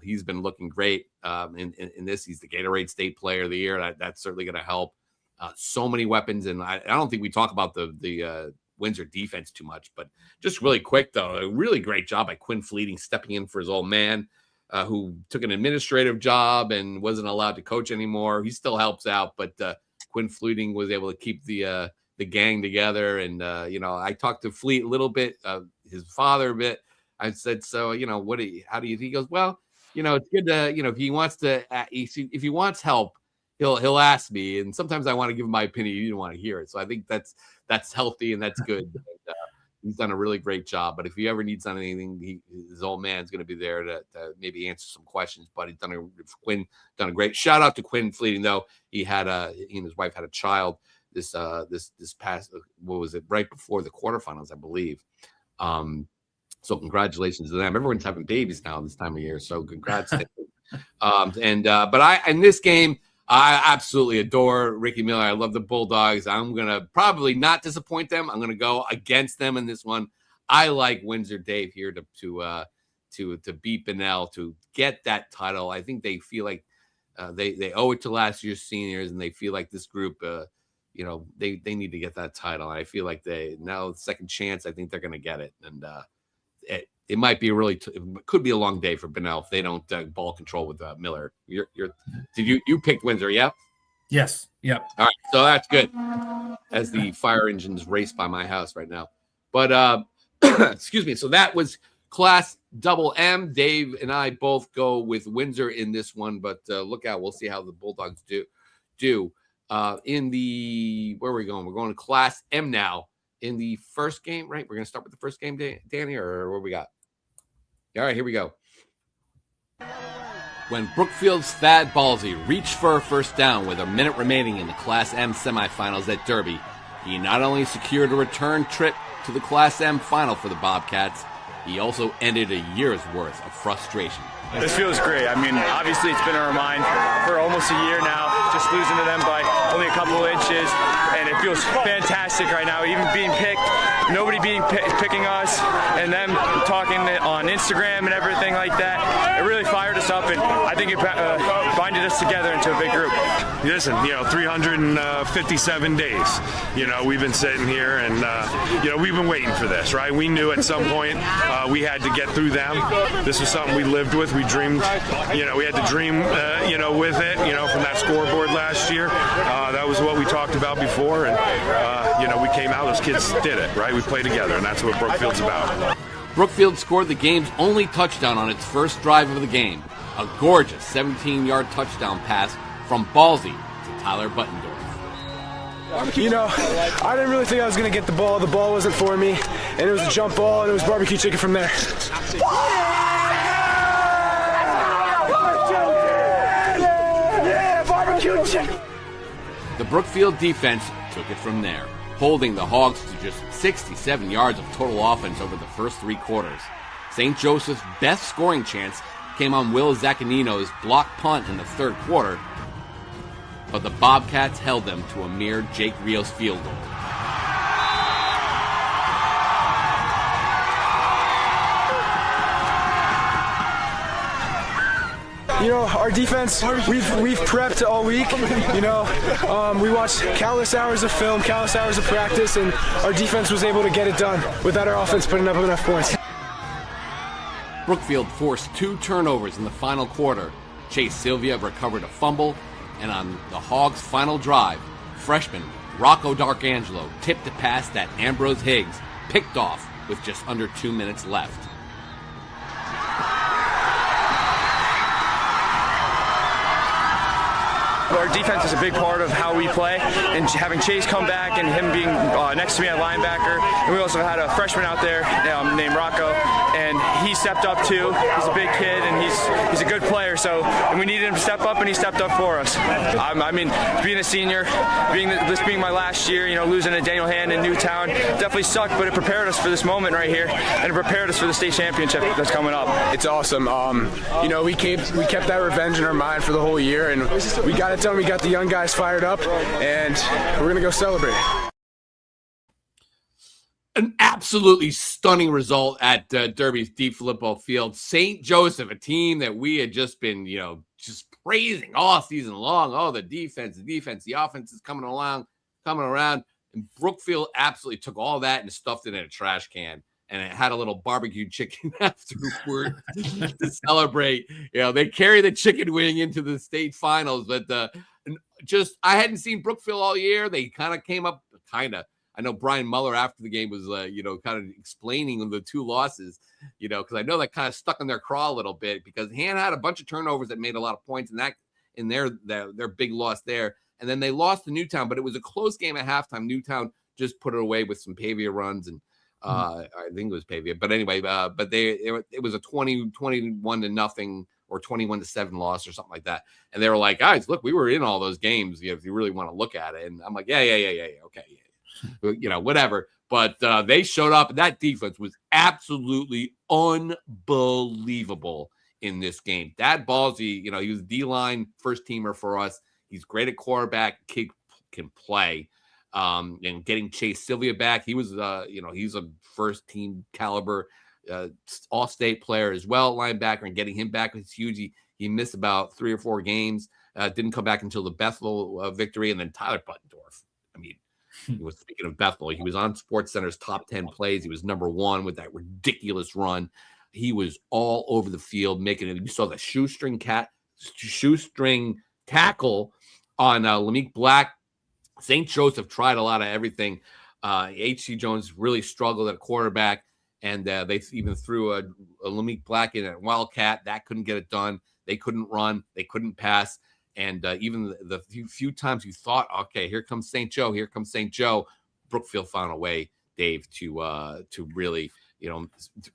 he's been looking great in this. He's the Gatorade State Player of the Year. That's certainly going to help. So many weapons, and I don't think we talk about the Windsor defense too much, but just really quick though, a really great job by Quinn Fleeting stepping in for his old man, who took an administrative job and wasn't allowed to coach anymore. He still helps out, but Quinn Fleeting was able to keep the gang together. And, I talked to Fleet a little bit, his father a bit. I said, so, how do you think? He goes, well, it's good to, if he wants to, if he wants help, he'll ask me. And sometimes I want to give him my opinion. You didn't want to hear it. So I think that's healthy and that's good. And, he's done a really great job. But if he ever needs anything, his old man's going to be there to maybe answer some questions. But Quinn done a great. Shout out to Quinn Fleeting, though. He and his wife had a child this past, what was it, right before the quarterfinals, I believe. So congratulations to them. Everyone's having babies now this time of year, so congrats. But in this game, I absolutely adore Ricky Miller. I love the Bulldogs. I'm going to probably not disappoint them. I'm going to go against them in this one. I like Windsor, Dave, here to beat Benell, to get that title. I think they feel like they owe it to last year's seniors, and they feel like this group, they need to get that title. And I feel like now second chance, I think they're going to get it. And it might be it could be a long day for Benell if they don't ball control with Miller. You picked Windsor, yeah? Yes. Yep. All right, so that's good. As the fire engines race by my house right now, but excuse me. So that was Class Double M. Dave and I both go with Windsor in this one, but look out, we'll see how the Bulldogs do. In the where are we going? We're going to Class M now. In the first game, right? We're going to start with the first game, Danny, or what we got? All right, here we go. When Brookfield's Thad Ballsy reached for a first down with a minute remaining in the Class M semifinals at Derby, he not only secured a return trip to the Class M final for the Bobcats, he also ended a year's worth of frustration. This feels great. I mean, obviously it's been on our mind for almost a year now, just losing to them by only a couple of inches, and it feels fantastic right now. Even being picked, nobody picking us, and them talking on Instagram and everything like that. It really fired us up, and I think it binded us together into a big group. Listen, 357 days. We've been sitting here, and we've been waiting for this, right? We knew at some point we had to get through them. This was something we lived with. We dreamed, we had to dream, with it, from that scoreboard last year. That was what we talked about before, and we came out. Those kids did it, right? We played together, and that's what Brookfield's about. Brookfield scored the game's only touchdown on its first drive of the game. A gorgeous 17-yard touchdown pass from Ballsy to Tyler Buttendorf. I didn't really think I was going to get the ball. The ball wasn't for me, and it was a jump ball, and it was barbecue chicken from there. Barbecue chicken! The Brookfield defense took it from there, holding the Hogs to just 67 yards of total offense over the first 3 quarters. St. Joseph's best scoring chance came on Will Zaccanino's block punt in the 3rd quarter, but the Bobcats held them to a mere Jake Rios field goal. Our defense, we've prepped all week. We watched countless hours of film, countless hours of practice, and our defense was able to get it done without our offense putting up enough points. Brookfield forced 2 turnovers in the final quarter. Chase Sylvia recovered a fumble, and on the Hogs' final drive, freshman Rocco D'Arcangelo tipped a pass that Ambrose Higgs picked off with just under 2 minutes left. Our defense is a big part of how we play, and having Chase come back and him being next to me at linebacker, and we also had a freshman out there named Rocco, and he stepped up too. He's a big kid, and he's a good player, and we needed him to step up, and he stepped up for us. Being a senior, this being my last year, losing to Daniel Hand in Newtown definitely sucked, but it prepared us for this moment right here, and it prepared us for the state championship that's coming up. It's awesome. We kept that revenge in our mind for the whole year, and we got it done. We got the young guys fired up, and we're going to go celebrate. An absolutely stunning result at Derby's Deep Filippo Field. St. Joseph, a team that we had just been, just praising all season long. Oh, the defense, the offense is coming around. And Brookfield absolutely took all that and stuffed it in a trash can. And it had a little barbecue chicken afterward to celebrate. They carry the chicken wing into the state finals, but I hadn't seen Brookfield all year. They kind of came up, I know Brian Muller after the game was, kind of explaining the 2 losses, because I know that kind of stuck in their craw a little bit because Han had a bunch of turnovers that made a lot of points in their big loss there. And then they lost to Newtown, but it was a close game at halftime. Newtown just put it away with some Pavia runs and, I think it was Pavia, but anyway, but it was a 21 to nothing or 21-7 loss or something like that. And they were like, guys, look, we were in all those games. If you really want to look at it. And I'm like, yeah. Okay. Whatever. But they showed up, and that defense was absolutely unbelievable in this game. Dad Ballsy, he was D-line first teamer for us. He's great at quarterback. Kid can play. And getting Chase Sylvia back, he was, he's a first team caliber, all-state player as well, linebacker, and getting him back was huge. He missed about 3 or 4 games, didn't come back until the Bethel victory, and then Tyler Buttendorf. He was, speaking of Bethel, he was on SportsCenter's top 10 plays. He was number 1 with that ridiculous run. He was all over the field making it. You saw the shoestring tackle on Lamique Black. St. Joseph tried a lot of everything. H.C. Jones really struggled at quarterback, and they even threw a Lamique Black in at Wildcat. That couldn't get it done. They couldn't run. They couldn't pass. And even the few times you thought, okay, here comes St. Joe, Brookfield found a way, Dave, to really,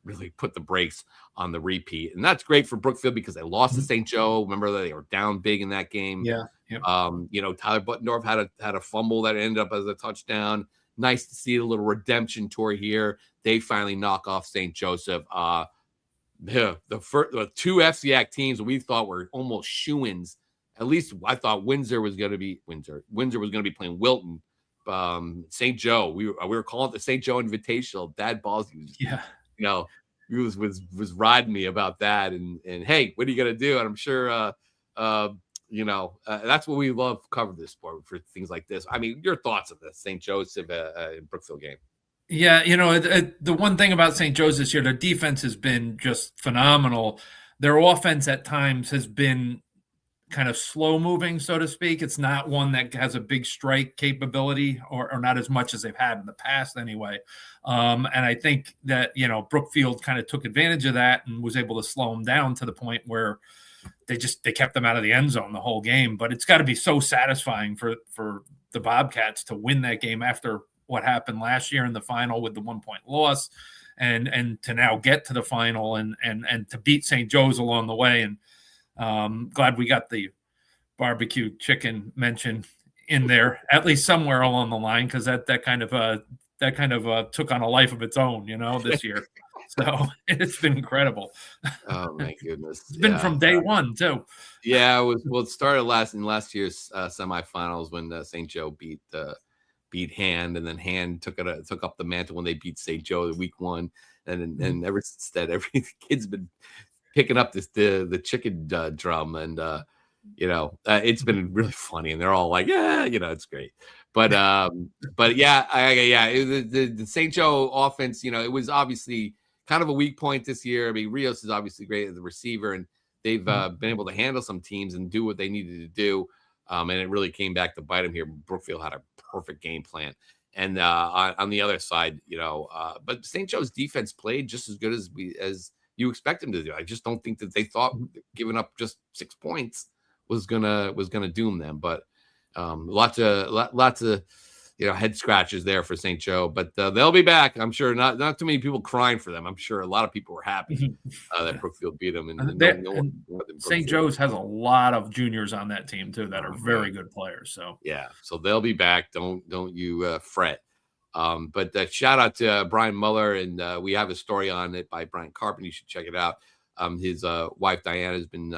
really put the brakes on the repeat. And that's great for Brookfield because they lost to St. Joe. Remember that they were down big in that game. Yeah. Tyler Buttendorf had a fumble that ended up as a touchdown. Nice to see a little redemption tour here. They finally knock off St. Joseph. the two FCIAC teams we thought were almost shoo-ins. At least I thought Windsor was going to be playing Wilton. St. Joe. We were calling it the St. Joe Invitational. Dad Ballsy was, he was riding me about that. And hey, what are you gonna do? And I'm sure that's what we love covering this sport for things like this. I mean, your thoughts of the St. Joseph Brookfield game? Yeah, the one thing about St. Joe's this year, their defense has been just phenomenal. Their offense at times has been kind of slow moving, so to speak. It's not one that has a big strike capability, or not as much as they've had in the past anyway. And I think that, Brookfield kind of took advantage of that and was able to slow them down to the point where they kept them out of the end zone the whole game. But it's got to be so satisfying for the Bobcats to win that game after what happened last year in the final with the 1-point loss, and to now get to the final and to beat St. Joe's along the way. And glad we got the barbecue chicken mention in there, at least somewhere along the line, because that kind of took on a life of its own, this year. So it's been incredible. Oh my goodness! It's been from day one too. Yeah, it started in last year's semifinals when St. Joe beat Hand, and then Hand took up the mantle when they beat St. Joe week 1, and ever since that, every kid's been picking up the chicken drum, and it's been really funny, and they're all like, yeah, it's great. But yeah, the St. Joe offense, it was obviously kind of a weak point this year. I mean, Rios is obviously great as the receiver, and they've been able to handle some teams and do what they needed to do. And it really came back to bite them here. Brookfield had a perfect game plan. And on the other side, but St. Joe's defense played just as good as you expect them to do. I just don't think that they thought giving up just 6 points was gonna doom them. But lots of head scratches there for St. Joe, but they'll be back. I'm sure not too many people crying for them. I'm sure a lot of people were happy that Brookfield beat them. And St. Joe's has a lot of juniors on that team too that are very good players. So yeah, so they'll be back. Don't you fret. But shout out to Brian Muller, and we have a story on it by Brian Carpenter. You should check it out. His wife Diana has been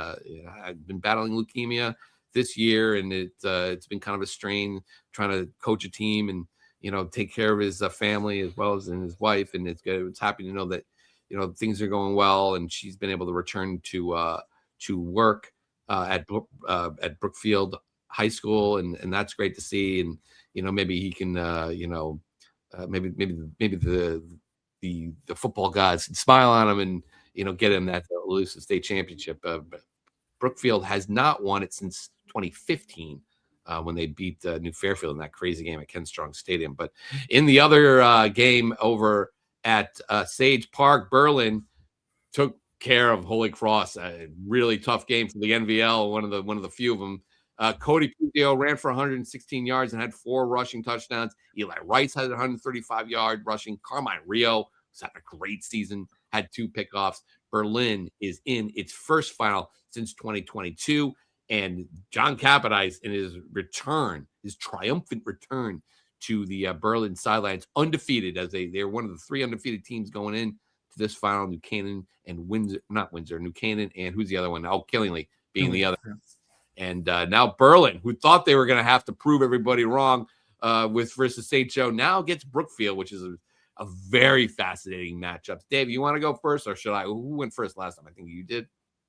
battling leukemia this year, and it's been kind of a strain trying to coach a team and take care of his family as well as his wife. And it's happy to know that things are going well, and she's been able to return to work at Brookfield High School, and that's great to see. And maybe he can maybe the football gods can smile on him and get him that elusive state championship. Brookfield has not won it since 2015 when they beat New Fairfield in that crazy game at Ken Strong Stadium. But in the other game over at Sage Park, Berlin took care of Holy Cross. A really tough game for the NVL. One of the few of them. Cody Puzio ran for 116 yards and had 4 rushing touchdowns. Eli Rice had 135-yard rushing. Carmine Rio was having a great season, had 2 pickoffs. Berlin is in its first final since 2022. And John Capodice in his triumphant return to the Berlin sidelines, undefeated, as they're one of the 3 undefeated teams going in to this final. New Canaan and New Canaan, and who's the other one? Oh, Killingly being the other. And now Berlin, who thought they were going to have to prove everybody wrong versus St. Joe, now gets Brookfield, which is a very fascinating matchup. Dave, you want to go first, or should I? Who went first last time? I think you did.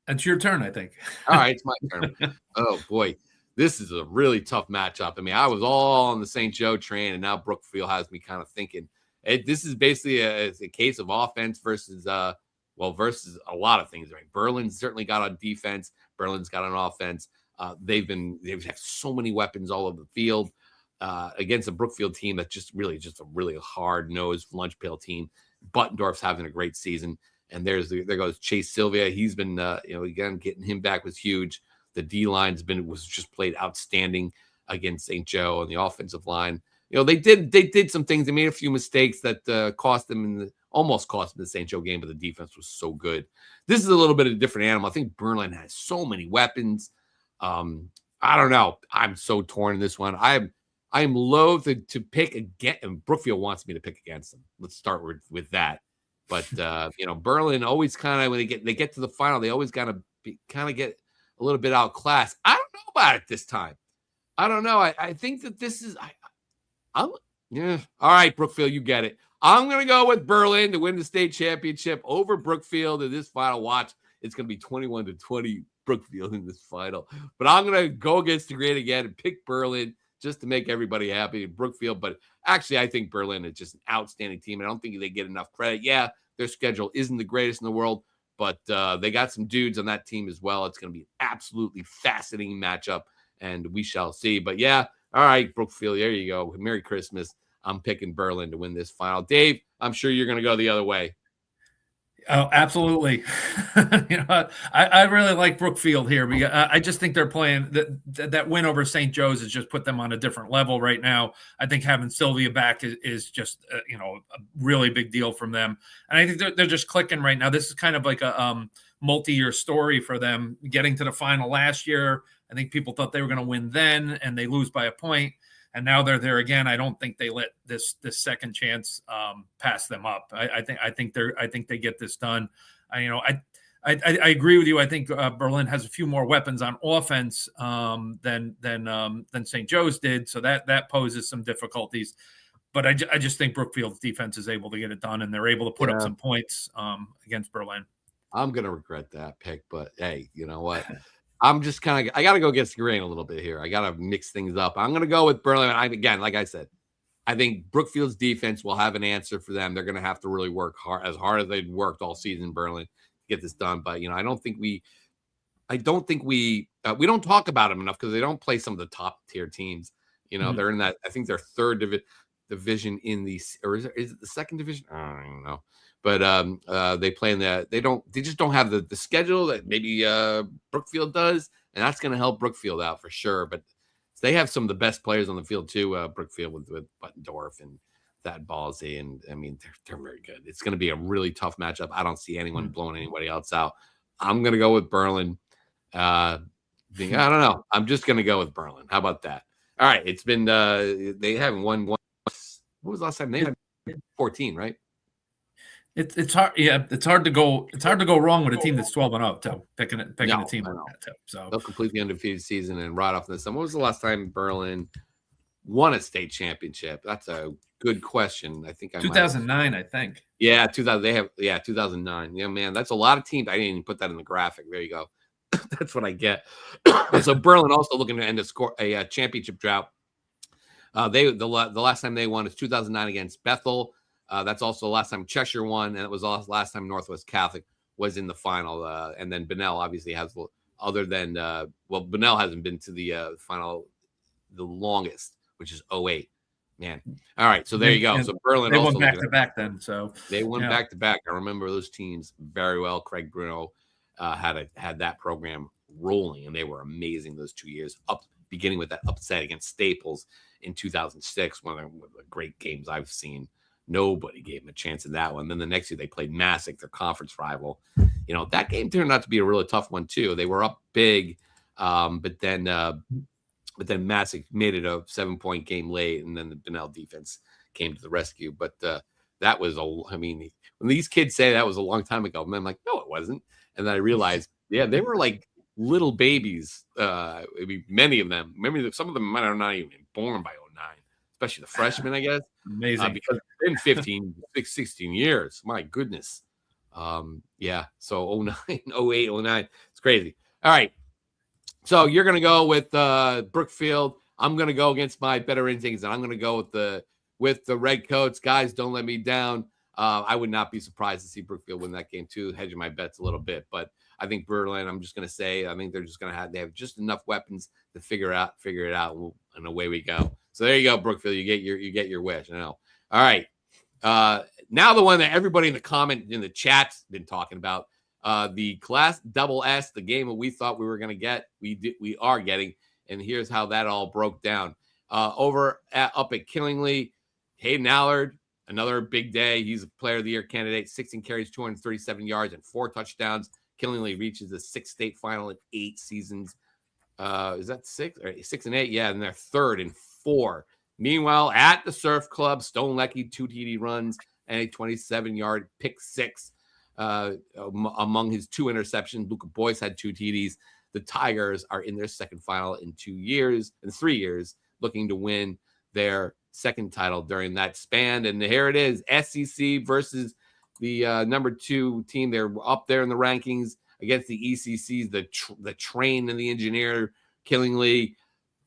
It's your turn, I think. All right, it's my turn. Oh, boy. This is a really tough matchup. I mean, I was all on the St. Joe train, and now Brookfield has me kind of thinking. This is basically a case of offense versus versus a lot of things. Right? Berlin's certainly got on defense. Berlin's got on offense. They've had so many weapons all over the field against a Brookfield team that's just a really hard-nosed lunch pail team. Buttendorf's having a great season. And there goes Chase Sylvia. He's been, again, getting him back was huge. The D line's was just played outstanding against St. Joe, and the offensive line. They did some things. They made a few mistakes that cost them almost cost them the St. Joe game, but the defense was so good. This is a little bit of a different animal. I think Berlin has so many weapons. I don't know. I'm so torn in this one. I am loath to pick against. And Brookfield wants me to pick against them. Let's start with that. But Berlin always kind of, when they get to the final, they always kind of get a little bit outclassed. I don't know about it this time. I don't know. I think that this is All right, Brookfield, you get it. I'm going to go with Berlin to win the state championship over Brookfield in this final. Watch, it's going to be 21-20 Brookfield in this final. But I'm going to go against the grain again and pick Berlin just to make everybody happy in Brookfield. But actually, I think Berlin is just an outstanding team. I don't think they get enough credit. Yeah, their schedule isn't the greatest in the world, but they got some dudes on that team as well. It's going to be an absolutely fascinating matchup, and we shall see. But yeah, all right, Brookfield, there you go. Merry Christmas. I'm picking Berlin to win this final. Dave, I'm sure you're going to go the other way. Oh, absolutely. I really like Brookfield here. Because I just think they're playing that win over St. Joe's has just put them on a different level right now. I think having Sylvia back is just a really big deal from them, and I think they're just clicking right now. This is kind of like a multi-year story for them. Getting to the final last year, I think people thought they were going to win then, and they lose by a point. And now they're there again. I don't think they let this second chance pass them up. I think they get this done. I agree with you. I think Berlin has a few more weapons on offense than St. Joe's did, so that poses some difficulties. But I just think Brookfield's defense is able to get it done, and they're able to put up some points against Berlin. I'm gonna regret that pick, but hey, you know what? I'm just I got to go against the grain a little bit here. I got to mix things up. I'm going to go with Berlin. Again, like I said, I think Brookfield's defense will have an answer for them. They're going to have to really work hard as they've worked all season, Berlin, to get this done. But, I don't think we don't talk about them enough because they don't play some of the top tier teams. They're in that, I think they're third division in the, or is it the second division? I don't know. But they play in that. They just don't have the schedule that maybe Brookfield does, and that's going to help Brookfield out for sure. But they have some of the best players on the field too. Brookfield with Buttendorf and Thad Ballsy, and I mean they're very good. It's going to be a really tough matchup. I don't see anyone blowing anybody else out. I'm going to go with Berlin. I don't know. I'm just going to go with Berlin. How about that? All right. It's been they haven't won. What was the last time they had 14? Right. It's hard. Yeah, it's hard to go wrong with a team that's 12-0. So picking a team like that too. So a completely undefeated season and right off the sun. When was the last time Berlin won a state championship? That's a good question. I think 2009. I think. Yeah, 2000. 2009. Yeah, man, that's a lot of teams. I didn't even put that in the graphic. There you go. That's what I get. So Berlin also looking to end a championship drought. The last time they won is 2009 against Bethel. That's also the last time Cheshire won, and it was the last time Northwest Catholic was in the final. And then Bunnell obviously has, other than Bunnell hasn't been to the final the longest, which is 08. Man, all right. So there you go. So Berlin they also won back to back then. So they won back to back. I remember those teams very well. Craig Bruno had that program rolling, and they were amazing those 2 years. Beginning with that upset against Staples in 2006, one of the great games I've seen. Nobody gave them a chance in that one. Then the next year they played Massac, their conference rival. That game turned out to be a really tough one too. They were up big, but then Massac made it a 7-point game late, and then the Bunnell defense came to the rescue. But that was when these kids say that was a long time ago, I'm like, no, it wasn't. And then I realized, yeah, they were like little babies. Many of them. Remember, some of them might have not even been born by 09. Especially the freshmen, I guess. Amazing. Because it's been 16 years. My goodness. So 09, 08, 09. It's crazy. All right. So you're going to go with Brookfield. I'm going to go against my better instincts, and I'm going to go with the Redcoats. Guys, don't let me down. I would not be surprised to see Brookfield win that game too, hedging my bets a little bit. But I think Berlin, I'm just going to say, I think they're just going to they have just enough weapons to figure it out, and away we go. So there you go, Brookfield. You get your wish. I know. All right. Now the one that everybody in the chat's been talking about, the Class Double S, the game that we thought we were going to get, we are getting, and here's how that all broke down. Up at Killingly, Hayden Allard, another big day. He's a Player of the Year candidate. 16 carries, 237 yards, and 4 touchdowns. Killingly reaches the 6th state final in 8 seasons. Is that 6 or 6 and 8? Yeah, and they're 3rd in 4. Meanwhile, at the Surf Club, Stone Lecky, 2 TD runs, and a 27-yard pick six among his 2 interceptions. Luca Boyce had 2 TDs. The Tigers are in their second final in 3 years, looking to win their second title during that span. And here it is, SEC versus the number 2 team. They're up there in the rankings against the ECCs, the train and the engineer, Killingly.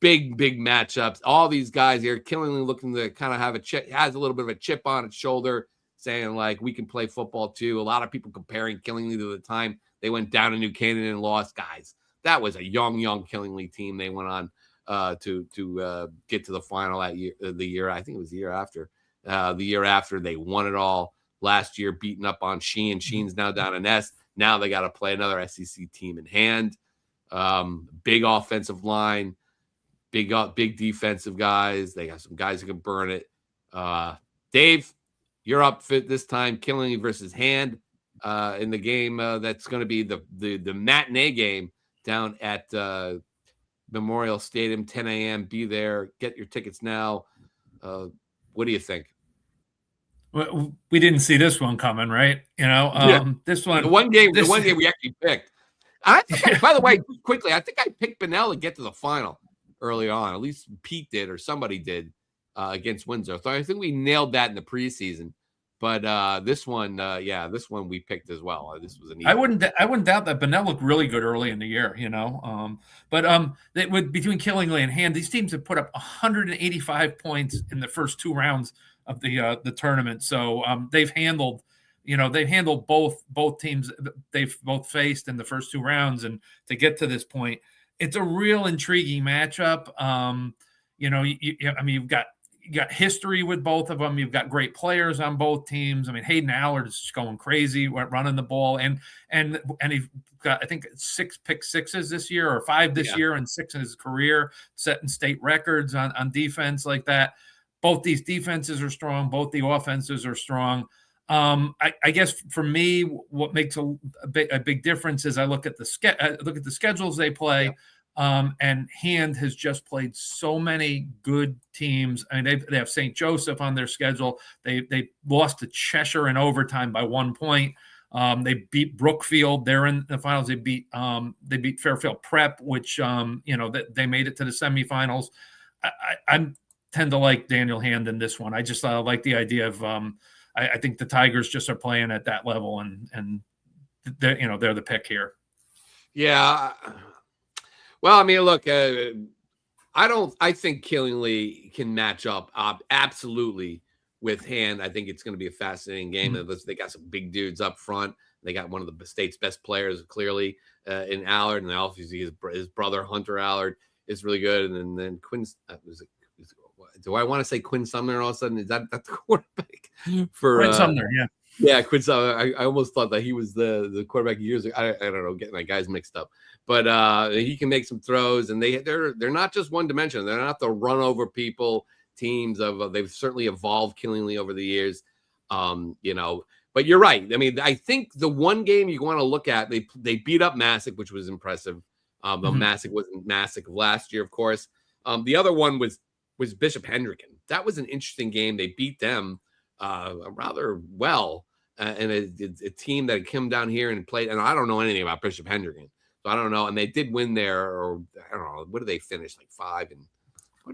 Big matchups. All these guys here, Killingly looking to kind of have has a little bit of a chip on its shoulder, saying like, we can play football too. A lot of people comparing Killingly to the time they went down to New Canaan and lost. Guys, that was a young Killingly team. They went on to get to the final that year. The year, I think it was the year after. The year after, they won it all. Last year, beating up on Sheen. Sheen's now down in S. Now they got to play another SEC team in hand. Big offensive line, big defensive guys. They got some guys who can burn it. Dave, you're up for this time. Killingly versus Hand in the game that's going to be the matinee game down at Memorial Stadium, 10 a.m. Be there. Get your tickets now. What do you think? Well, we didn't see this one coming, right? This one. The one game we actually picked. I think, by the way, quickly, I think I picked Bunnell to get to the final early on. At least Pete did, or somebody did, against Windsor. So I think we nailed that in the preseason. But this one we picked as well. This was an easy. I wouldn't doubt that Bunnell looked really good early in the year, between Killingly and Hand, these teams have put up 185 points in the first 2 rounds of the tournament. So they've handled both teams they've both faced in the first 2 rounds, and to get to this point, it's a real intriguing matchup. You've got history with both of them. You've got great players on both teams. I mean, Hayden Allard is just going crazy running the ball, and he's got, I think, 6 pick sixes this year, or 5 this year, and 6 in his career, setting state records on defense like that. Both these defenses are strong. Both the offenses are strong. I guess for me, what makes a big difference is I look at the schedules they play. Yeah. And Hand has just played so many good teams. I mean, they have St. Joseph on their schedule. They lost to Cheshire in overtime by 1 point. They beat Brookfield. They're in the finals. They beat Fairfield Prep, which they made it to the semifinals. I tend to like Daniel Hand in this one. I just like the idea of I think the Tigers just are playing at that level, and they're the pick here. Yeah. Well, I mean, look, I think Killingly can match up absolutely with Hand. I think it's going to be a fascinating game. Mm-hmm. They got some big dudes up front. They got one of the state's best players, clearly, in Allard, and obviously his brother Hunter Allard is really good. And then Quinn, do I want to say Quinn Sumner all of a sudden? Is that the quarterback for Quinn Sumner? Yeah. Yeah, Quinn Sumner. I almost thought that he was the quarterback years ago. I don't know, getting my guys mixed up. But he can make some throws, and they're not just one dimension. They're not the run over people teams they've certainly evolved Killingly over the years. But you're right. I mean, I think the one game you want to look at, they beat up Massac, which was impressive. Though Massac wasn't Massac last year, of course. The other one was Bishop Hendricken. That was an interesting game. They beat them rather well, and a team that came down here and played. And I don't know anything about Bishop Hendricken. So I don't know. And they did win there, or I don't know. What did they finish? Like 5 and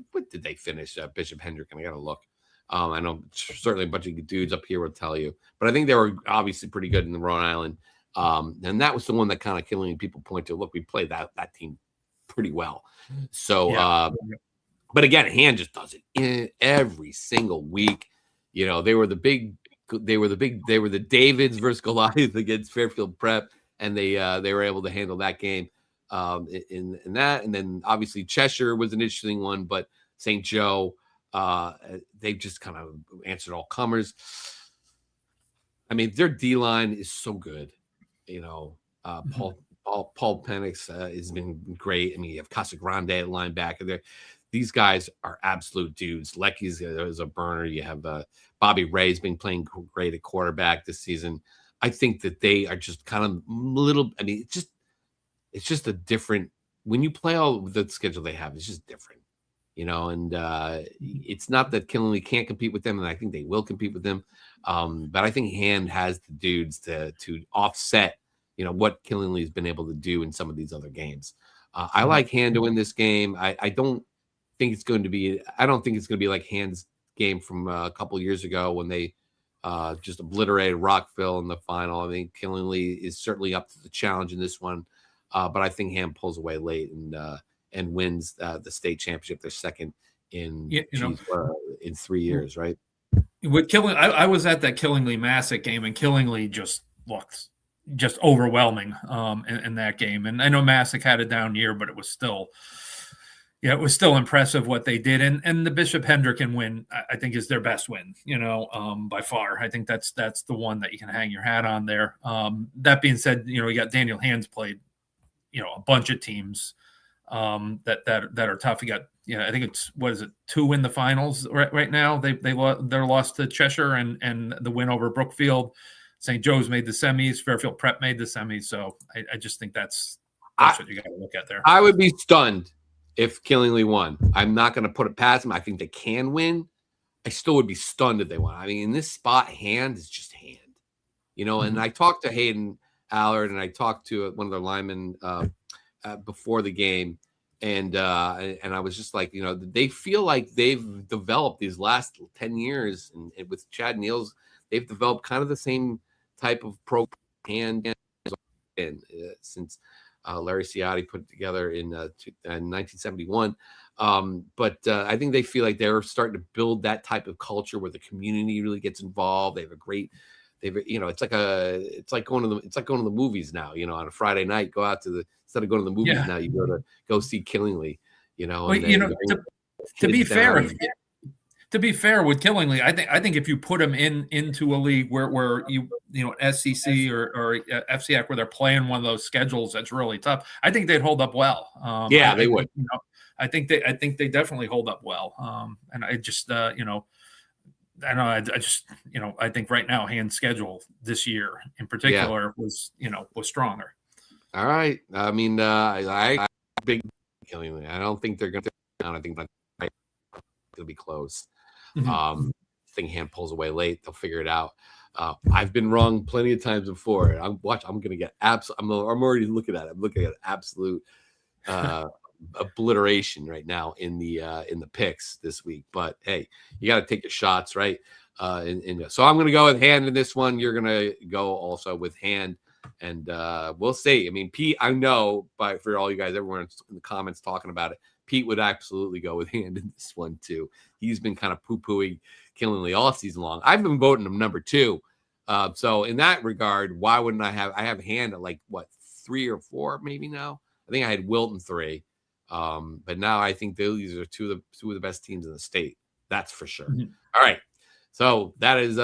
what did they finish? Bishop Hendricken. I got to look. I know certainly a bunch of dudes up here will tell you, but I think they were obviously pretty good in the Rhode Island. And that was the one that kind of Killing people point to. Look, we played that team pretty well. So, but again, Hand just does it in every single week. They were the Davids versus Goliath against Fairfield Prep. And they were able to handle that game in that. And then obviously Cheshire was an interesting one, but St. Joe, they just kind of answered all comers. I mean, their D-line is so good. Paul Penix has been great. I mean, you have Casagrande at linebacker there. These guys are absolute dudes. Lecky's is a burner. You have Bobby Ray's been playing great at quarterback this season. I think that they are just kind of little. I mean, it's just a different. When you play all the schedule they have, it's just different. and it's not that Killingly can't compete with them, and I think they will compete with them. But I think Hand has the dudes to offset, what Killingly has been able to do in some of these other games. I like Hand to win this game. I don't think it's going to be. I don't think it's going to be like Hand's game from a couple years ago when they just obliterated Rockville in the final. I think Killingly is certainly up to the challenge in this one, but I think Hand pulls away late and wins the state championship. Their second in in 3 years, right? With Killing, I was at that Killingly Massac game, and Killingly just looked just overwhelming in that game. And I know Massac had a down year, but it was still. Yeah, it was still impressive what they did, and the Bishop Hendricken win, I think, is their best win, by far. I think that's the one that you can hang your hat on there. That being said, you got Daniel Hands played, a bunch of teams that are tough. You got, I think it's 2 in the finals right now. They're lost to Cheshire and the win over Brookfield. St. Joe's made the semis. Fairfield Prep made the semis. So I just think that's what you got to look at there. I would be stunned if Killingly won. I'm not going to put it past them. I think they can win. I still would be stunned if they won. I mean, in this spot, Hand is just Hand, And I talked to Hayden Allard and I talked to one of their linemen before the game, and I was just like, they feel like they've developed these last 10 years, and with Chad Neals, they've developed kind of the same type of pro Hand since. Larry Ciotti put it together in 1971. But I think they feel like they're starting to build that type of culture where the community really gets involved. They have a great, it's like going to the movies now, on a Friday night, go out to instead of going to the movies now, you go see Killingly, Well, to be fair, to be fair with Killingly, I think if you put them into a league where SCC or FCIAC where they're playing one of those schedules that's really tough, I think they'd hold up well. They would. I think they definitely hold up well. And I just I think right now Hand's schedule this year in particular was stronger. All right. I mean, I big Killingly. I don't think they're going to. I think it'll be close. I think Hand pulls away late. They'll figure it out. I've been wrong plenty of times before. I'm going to get I'm already looking at it. I'm looking at absolute obliteration right now in the picks this week. But hey, you got to take your shots, right? So I'm going to go with Hand in this one. You're going to go also with Hand, and we'll see. I mean, Pete, I know, for all you guys, everyone in the comments talking about it, Pete would absolutely go with Hand in this one too. He's been kind of poo-pooing Killingly all season long. I've been voting him number 2. So in that regard, why wouldn't I have Hand at 3 or 4 maybe now? I think I had Wilton 3. But now I think these are two of the best teams in the state. That's for sure. All right. So that is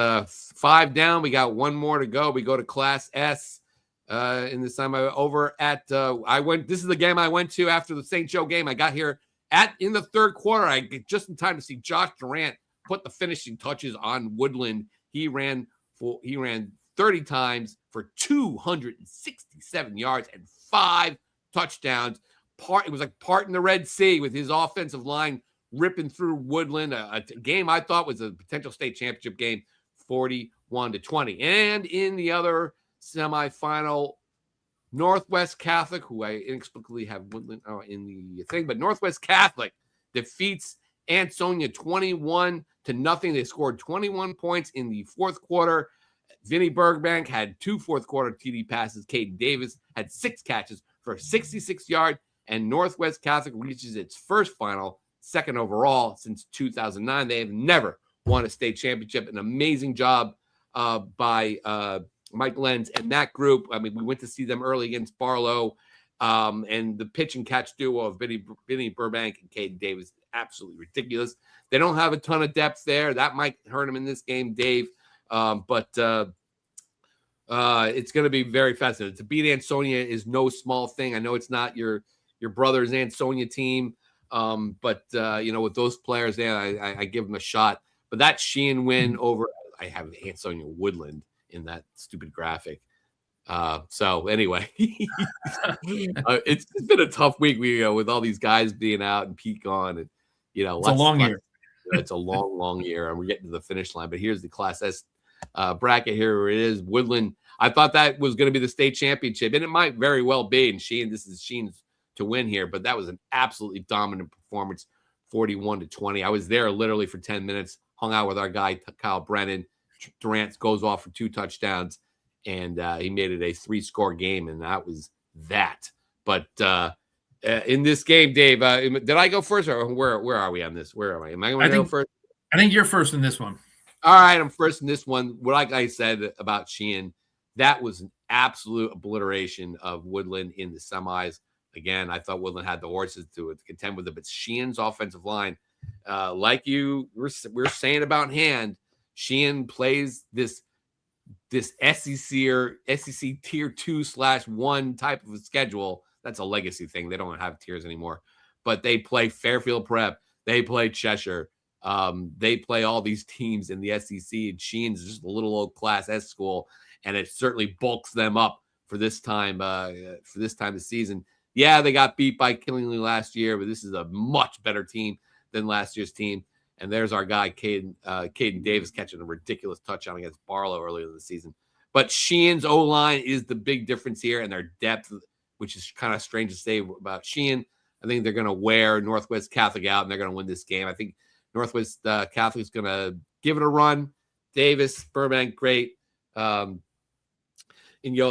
5 down. We got 1 more to go. We go to Class S. In this time over at this is the game I went to after the St. Joe game. I got here in the third quarter. I get just in time to see Josh Durant put the finishing touches on Woodland. He ran 30 times for 267 yards and 5 touchdowns. It was like part in the Red Sea with his offensive line ripping through Woodland. A game I thought was a potential state championship game, 41-20. And in the other semifinal, Northwest Catholic, who I inexplicably have Woodland in the thing, but Northwest Catholic defeats Ansonia 21-0. They scored 21 points in the fourth quarter. Vinny Bergbank had 2 fourth quarter TD passes. Caden Davis had 6 catches for 66 yards, and Northwest Catholic reaches its first final, 2nd overall since 2009. They have never won a state championship. An amazing job by Mike Lenz and that group. I mean, we went to see them early against Barlow, and the pitch and catch duo of Vinny Burbank and Caden Davis, absolutely ridiculous. They don't have a ton of depth there. That might hurt them in this game, Dave. But it's going to be very fascinating. To beat Ansonia is no small thing. I know it's not your brother's Ansonia team, but with those players there, I give them a shot. But that Sheehan win over, I have Ansonia Woodland in that stupid graphic. So anyway, it's been a tough week. With all these guys being out and Pete gone, and It's a long year. It's a long, long year, and we're getting to the finish line. But here's the Class S bracket. Here it is. Woodland. I thought that was going to be the state championship, and it might very well be. And this is Sheen's to win here, but that was an absolutely dominant performance, 41-20. I was there literally for 10 minutes, hung out with our guy Kyle Brennan. Durant goes off for 2 touchdowns, and he made it a 3-score game, and that was that. But in this game, Dave, did I go first, or where are we on this? Where am I? Am I going to go first? I think you're first in this one. All right, I'm first in this one. Like I said about Sheehan, that was an absolute obliteration of Woodland in the semis. Again, I thought Woodland had the horses to contend with it, but Sheehan's offensive line, like we're saying about Hand, Sheehan plays this SEC or SEC tier 2/1 type of a schedule. That's a legacy thing. They don't have tiers anymore, but they play Fairfield Prep. They play Cheshire. They play all these teams in the SEC, and Sheehan's just a little old Class S school, and it certainly bulks them up for this time of the season. Yeah, they got beat by Killingly last year, but this is a much better team than last year's team. And there's our guy, Caden Davis, catching a ridiculous touchdown against Barlow earlier in the season. But Sheehan's O-line is the big difference here, and their depth, which is kind of strange to say about Sheehan. I think they're going to wear Northwest Catholic out, and they're going to win this game. I think Northwest Catholic is going to give it a run. Davis, Burbank, great. And their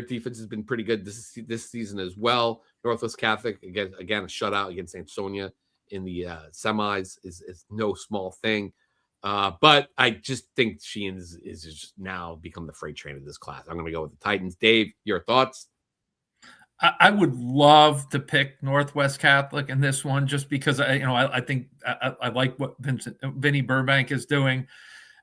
defense has been pretty good this season as well. Northwest Catholic, again a shutout against Ansonia in the semis is no small thing. But I just think Sheehan is just now become the freight train of this class. I'm going to go with the Titans. Dave, your thoughts? I would love to pick Northwest Catholic in this one, just because I think I like what Vinny Burbank is doing,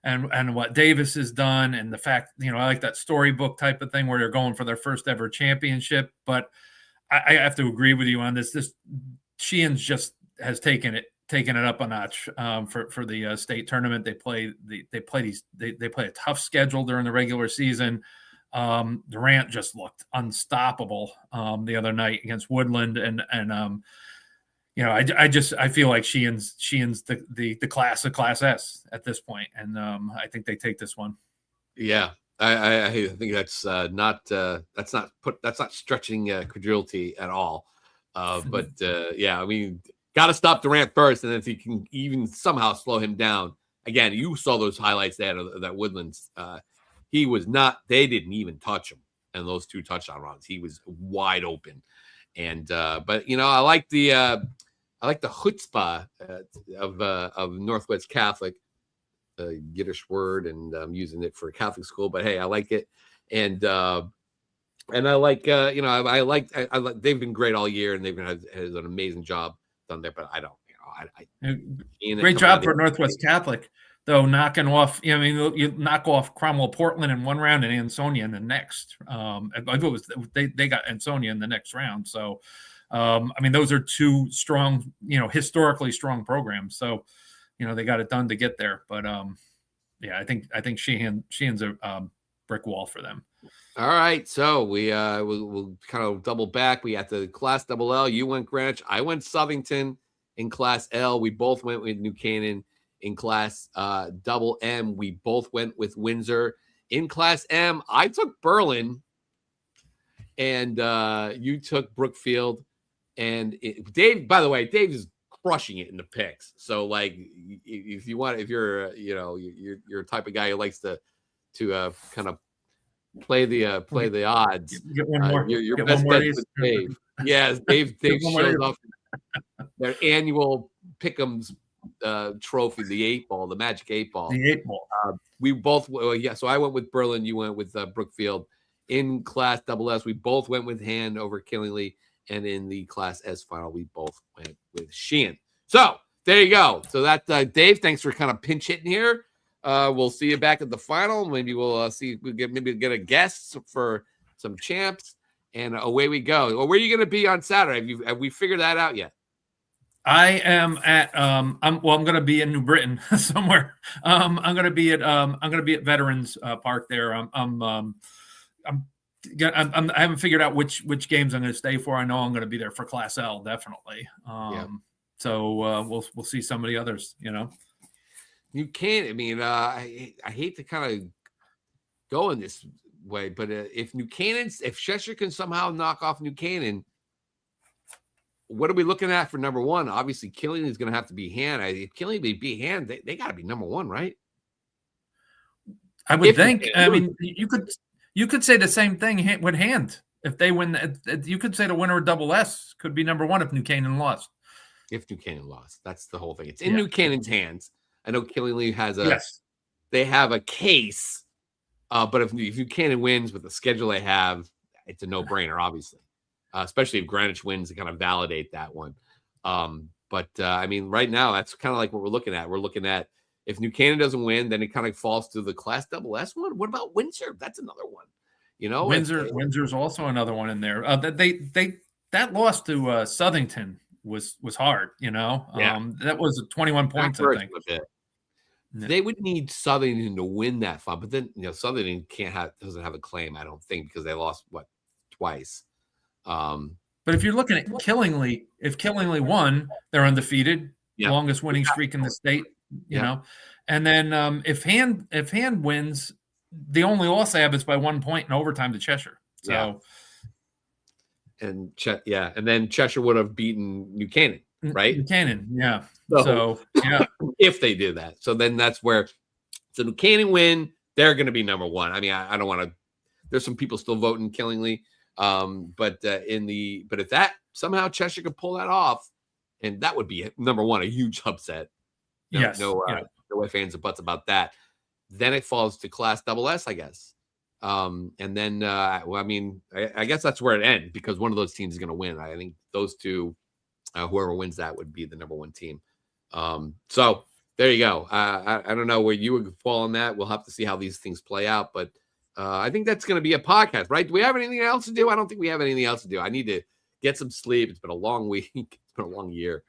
and what Davis has done, and the fact I like that storybook type of thing where they're going for their first ever championship. But I have to agree with you on this. This Sheehan's just has taken it up a notch for the state tournament. They play a tough schedule during the regular season. Durant just looked unstoppable the other night against Woodland, and I feel like Sheehan's the class of Class S at this point, and I think they take this one. Yeah, I think that's not stretching credulity at all. But yeah, I mean, got to stop Durant first, and if you can even somehow slow him down. Again, you saw those highlights there that Woodland's. He was not. They didn't even touch him, and those 2 touchdown runs, he was wide open. And but I like the chutzpah of Northwest Catholic, Yiddish word, and I'm using it for a Catholic school. But hey, I like it, and I like I like they've been great all year, and they've had an amazing job done there. But I don't. Great job for Northwest Catholic, though, knocking off. You knock off Cromwell Portland in one round and Ansonia in the next. They got Ansonia in the next round. So, those are 2 strong, historically strong programs. So, they got it done to get there. But yeah, I think Sheehan's a brick wall for them. All right, so we'll kind of double back. We got the Class LL. You went Greenwich. I went Southington. In Class L, we both went with New Canaan. In Class M, we both went with Windsor. In Class M, I took Berlin, and you took Brookfield. And Dave, by the way, Dave is crushing it in the picks. So, like, if you're a type of guy who likes to kind of play the odds. Get one more. Your best bet is Dave. Yes, Dave shows up their annual Pick'ems trophy, the Magic 8 Ball. The 8 Ball. We both, so I went with Berlin. You went with Brookfield. In Class SS, we both went with Hand over Killingly. And in the Class S final, we both went with Sheehan. So there you go. So that Dave, thanks for kind of pinch hitting here. We'll see you back at the final. Maybe we'll see if we get a guest for some champs, and away we go. Well, where are you going to be on Saturday? Have we figured that out yet? I am at I'm going to be in New Britain somewhere. I'm going to be at Veterans Park there. I haven't figured out which games I'm going to stay for. I know I'm going to be there for Class L, definitely. So we'll see some of the others. You can't. I mean, I hate to kind of go in this way, but if Cheshire can somehow knock off New Canaan, what are we looking at for number one? Obviously, Killing is going to have to be hand. If Killing be hand, they got to be number one, right? I would think. I mean, you could say the same thing with hand. If they win, you could say the winner of double S could be number one if New Canaan lost. If New Canaan lost, that's the whole thing. It's in New Canaan's hands. I know Killingly has they have a case, but if New Canaan wins with the schedule they have, it's a no-brainer, obviously. Especially if Greenwich wins to kind of validate that one. But I mean, right now, that's kind of like what we're looking at. We're looking at if New Canaan doesn't win, then it kind of falls to the Class Double S one. What about Windsor? That's another one. Windsor's also another one in there. That loss to Southington was hard. That was 21 points, I think. They would need Southington to win that fight, but then Southington doesn't have a claim, I don't think, because they lost twice. But if you're looking at Killingly, if Killingly won, they're undefeated, longest winning streak in the state. You know, and then if hand wins, the only loss they have is by 1 point in overtime to Cheshire. So, and then Cheshire would have beaten New Canaan, right? New Canaan, So if they did that, so then that's where New Canaan win, they're going to be number one. I mean, I don't want to. There's some people still voting Killingly, but if that somehow Cheshire could pull that off, and that would be number one, a huge upset. No ifs, ands, or buts about that. Then it falls to Class Double S, I guess. And then, I guess that's where it ends because one of those teams is going to win. I think those two, whoever wins that would be the number one team. So there you go. I don't know where you would fall on that. We'll have to see how these things play out. But I think that's going to be a podcast, right? Do we have anything else to do? I don't think we have anything else to do. I need to get some sleep. It's been a long week. It's been a long year.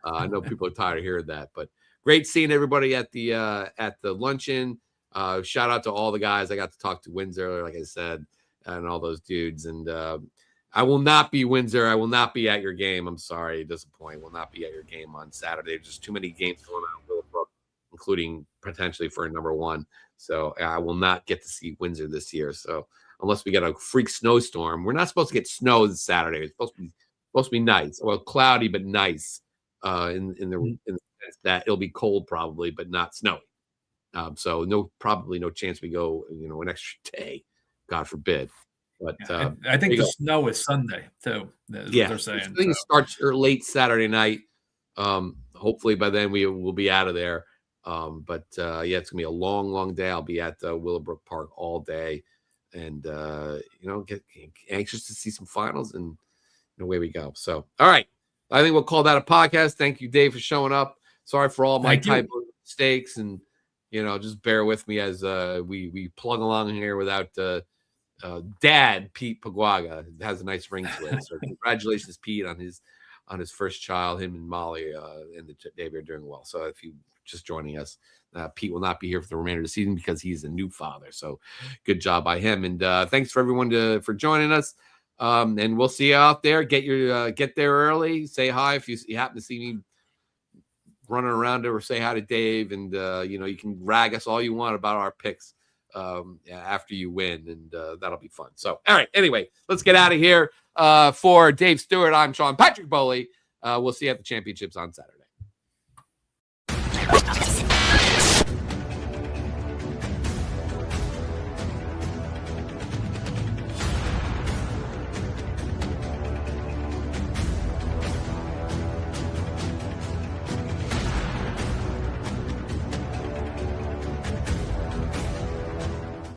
I know people are tired of hearing that, but great seeing everybody at the luncheon. Shout out to all the guys. I got to talk to Windsor, like I said, and all those dudes. And I will not be Windsor. I will not be at your game. I'm sorry, disappoint. Will not be at your game on Saturday. There's just too many games going on in Willowbrook, including potentially for a number one. So I will not get to see Windsor this year. So unless we get a freak snowstorm, we're not supposed to get snow this Saturday. It's supposed to be nice, well, cloudy but nice. In the sense that it'll be cold probably, but not snowy. So probably no chance we go, an extra day, God forbid. But I think the snow is Sunday too. What they're saying. I think it starts late Saturday night. Hopefully by then we will be out of there. But it's gonna be a long, long day. I'll be at Willowbrook Park all day, and get anxious to see some finals, and away we go. So, all right, I think we'll call that a podcast. Thank you, Dave, for showing up. Sorry for all my type of mistakes, and just bear with me as we plug along here without Dad Pete Paguaga. It has a nice ring to it. So congratulations, Pete, on his first child. Him and Molly and Dave are doing well. So if you just joining us, Pete will not be here for the remainder of the season because he's a new father. So good job by him. And thanks for everyone for joining us. And we'll see you out there. Get there early. Say hi if you happen to see me running around or say hi to Dave. And you can rag us all you want about our picks after you win, and that'll be fun. So, all right. Anyway, let's get out of here. For Dave Stewart, I'm Sean Patrick Bowley. We'll see you at the championships on Saturday.